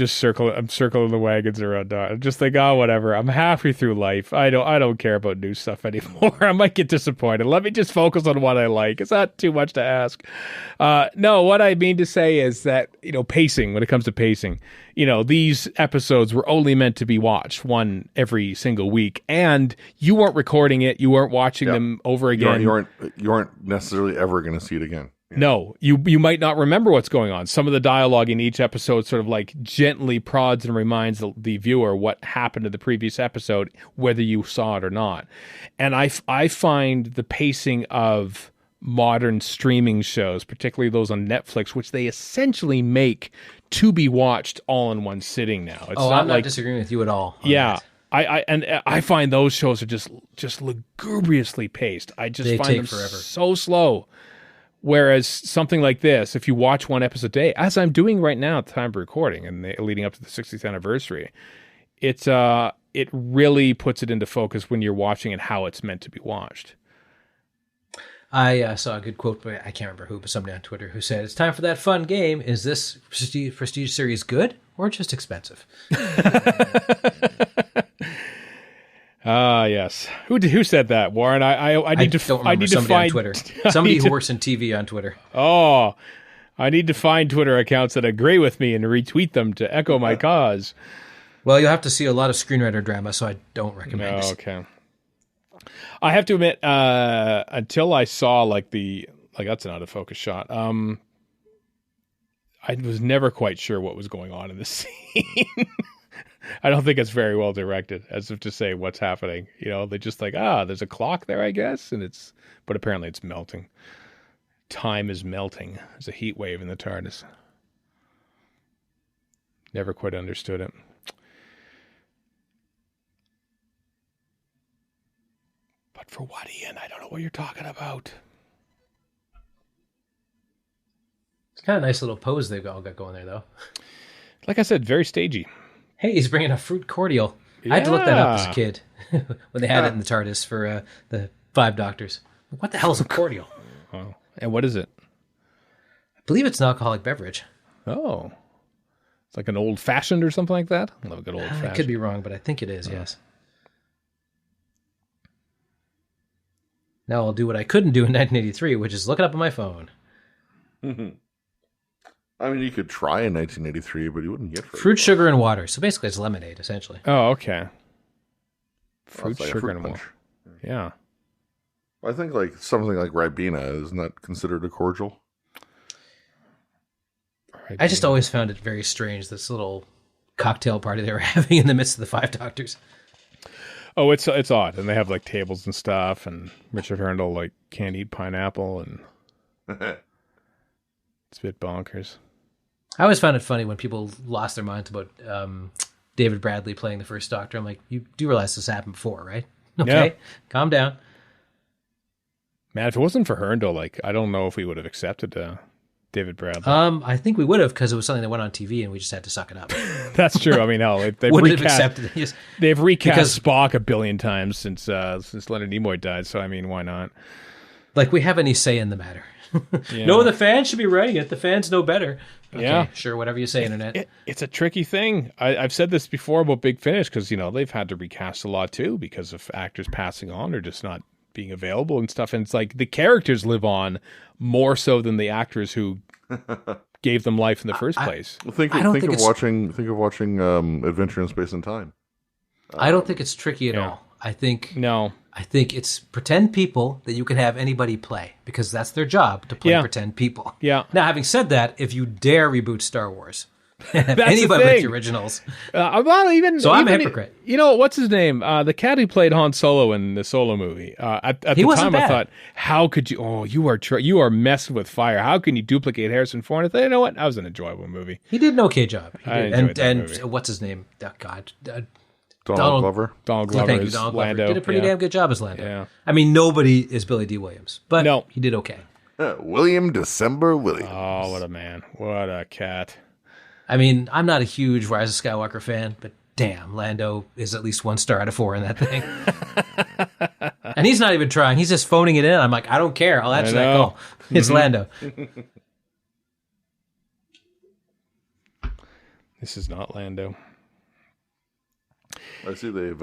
circling the wagons around. I'm just like, whatever. I'm halfway through life. I don't care about new stuff anymore. I might get disappointed. Let me just focus on what I like. It's not too much to ask. No, what I mean to say is that, pacing, when it comes to pacing, these episodes were only meant to be watched one every single week, and you weren't recording it. You weren't watching them over again. You aren't necessarily ever going to see it again. Yeah. No, you might not remember what's going on. Some of the dialogue in each episode sort of like gently prods and reminds the viewer what happened to the previous episode, whether you saw it or not. And I find the pacing of modern streaming shows, particularly those on Netflix, which they essentially make to be watched all in one sitting now. It's I'm not disagreeing with you at all. Yeah. I find those shows are just lugubriously paced. I just find them forever. So slow. Whereas something like this, if you watch one episode a day, as I'm doing right now at the time of recording and leading up to the 60th anniversary, it really puts it into focus when you're watching it how it's meant to be watched. I saw a good quote by, I can't remember who, but somebody on Twitter who said, "It's time for that fun game. Is this prestige series good or just expensive?" Yes. Who said that, Warren? I need to find on Twitter. Somebody who works in TV on Twitter. Oh, I need to find Twitter accounts that agree with me and retweet them to echo my cause. Well, you'll have to see a lot of screenwriter drama, so I don't recommend it. Okay. I have to admit, until I saw that's an out of focus shot. I was never quite sure what was going on in the scene. I don't think it's very well directed, as if to say what's happening. They're just like, there's a clock there, I guess, but apparently it's melting. Time is melting. There's a heat wave in the TARDIS. Never quite understood it. But for what, Ian? I don't know what you're talking about. It's kind of a nice little pose they've all got going there, though. Like I said, very stagey. Hey, he's bringing a fruit cordial. I had to look that up as a kid when they had it in the TARDIS for the 5 Doctors. What the hell is a cordial? Oh. And what is it? I believe it's an alcoholic beverage. Oh. It's like an old-fashioned or something like that? I love a good old-fashioned. I could be wrong, but I think it is, yes. Now I'll do what I couldn't do in 1983, which is look it up on my phone. I mean, you could try in 1983, but you wouldn't get fruit, sugar, and water. So basically, it's lemonade, essentially. Oh, okay. Fruit, sugar, and water. Yeah. I think like something like Ribena is not considered a cordial. I just always found it very strange, this little cocktail party they were having in the midst of the 5 Doctors. Oh, it's odd. And they have like tables and stuff, and Richard Herndl like can't eat pineapple, and it's a bit bonkers. I always found it funny when people lost their minds about David Bradley playing the first Doctor. I'm like, you do realize this happened before, right? Okay, yeah. Calm down. Man, if it wasn't for Herndl, like, I don't know if we would have accepted David Bradley. I think we would have, because it was something that went on TV and we just had to suck it up. That's true. I mean, hell, they've recast Spock a billion times since Leonard Nimoy died. So I mean, why not? Like, we have any say in the matter? Yeah. No, the fans should be writing it. The fans know better. Okay, yeah, sure, whatever you say, internet. It's a tricky thing. I've said this before about Big Finish, because they've had to recast a lot too because of actors passing on or just not being available and stuff. And it's like the characters live on more so than the actors who gave them life in the first place. Think of watching Adventure in Space and Time. I don't think it's tricky at all. I think it's pretend people that you can have anybody play, because that's their job, to play pretend people. Yeah. Now, having said that, if you dare reboot Star Wars, anybody with the originals. I'm a hypocrite. What's his name? The cat who played Han Solo in the Solo movie. At the time, bad. I thought, how could you? Oh, you are messing with fire. How can you duplicate Harrison Ford? I thought, you know what? That was an enjoyable movie. He did an okay job. And what's his name? Oh, God. Donald Glover. Donald Glover. Thank you, Donald Glover. Lando. Did a pretty damn good job as Lando. Yeah. I mean, nobody is Billy D. Williams, but he did okay. William December Williams. Oh, what a man. What a cat. I mean, I'm not a huge Rise of Skywalker fan, but damn, Lando is at least 1 star out of 4 in that thing. And he's not even trying. He's just phoning it in. I'm like, I don't care. I'll answer that call. It's Lando. This is not Lando. I see they've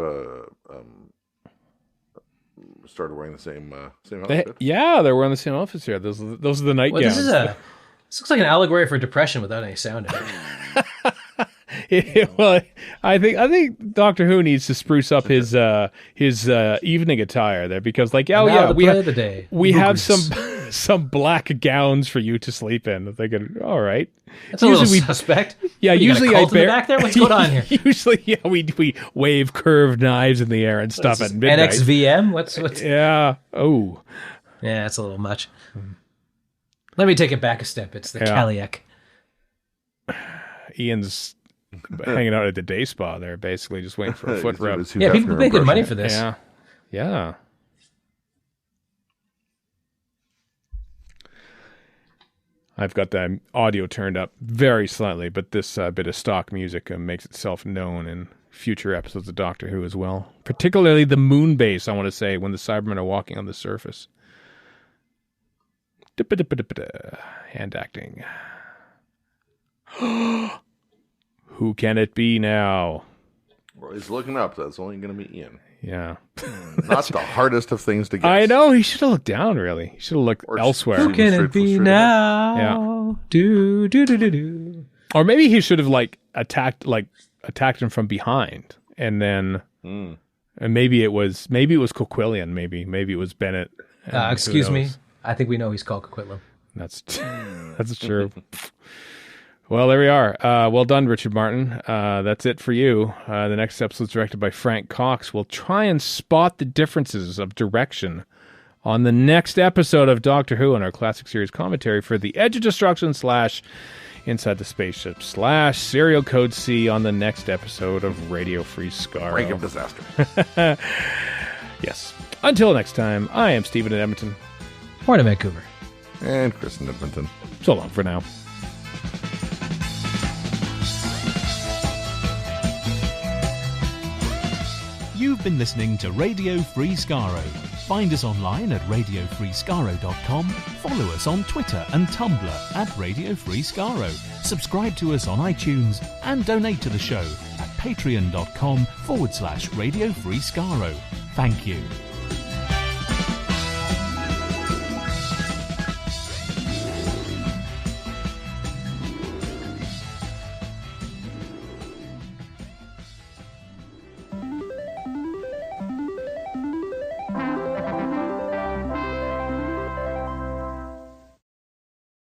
started wearing the same outfit. They're wearing the same outfits here. Those are the nightgowns. This looks like an allegory for depression without any sound in it. Well, I think Doctor Who needs to spruce up his evening attire there, because we have some black gowns for you to sleep in. I'm thinking, all right, that's usually a little suspect. Yeah, usually I bear back there. What's going on here? Usually, we wave curved knives in the air and stuff at midnight. NXVM. What's? Yeah. Oh. Yeah, that's a little much. Let me take it back a step. It's the Kaliak. Ian's hanging out at the day spa there, basically just waiting for a foot rub. Yeah, people pay good money for this. Yeah. Yeah. I've got the audio turned up very slightly, but this bit of stock music makes itself known in future episodes of Doctor Who as well. Particularly the moon base, I want to say, when the Cybermen are walking on the surface. Hand acting. Who can it be now? Well, he's looking up. That's only going to be Ian. Yeah. Not the hardest of things to guess. I know. He should have looked down, really. He should have looked elsewhere. Who can it be now? Yeah. Or maybe he should have attacked him from behind, and then and maybe it was Coquillian. Maybe it was Bennett. Excuse me. I think we know he's called Coquitlam. That's true. Well, there we are. Well done, Richard Martin. That's it for you. The next episode is directed by Frank Cox. We'll try and spot the differences of direction on the next episode of Doctor Who in our classic series commentary for The Edge of Destruction / inside the spaceship / serial code C on the next episode of Radio Free Skaro. Break of disaster. Yes. Until next time, I am Stephen in Edmonton. Morning, Vancouver. And Chris in Edmonton. So long for now. You've been listening to Radio Free Skaro. Find us online at radiofreeskaro.com. Follow us on Twitter and Tumblr at Radio Free Skaro. Subscribe to us on iTunes and donate to the show at patreon.com/Radio Free Skaro. Thank you.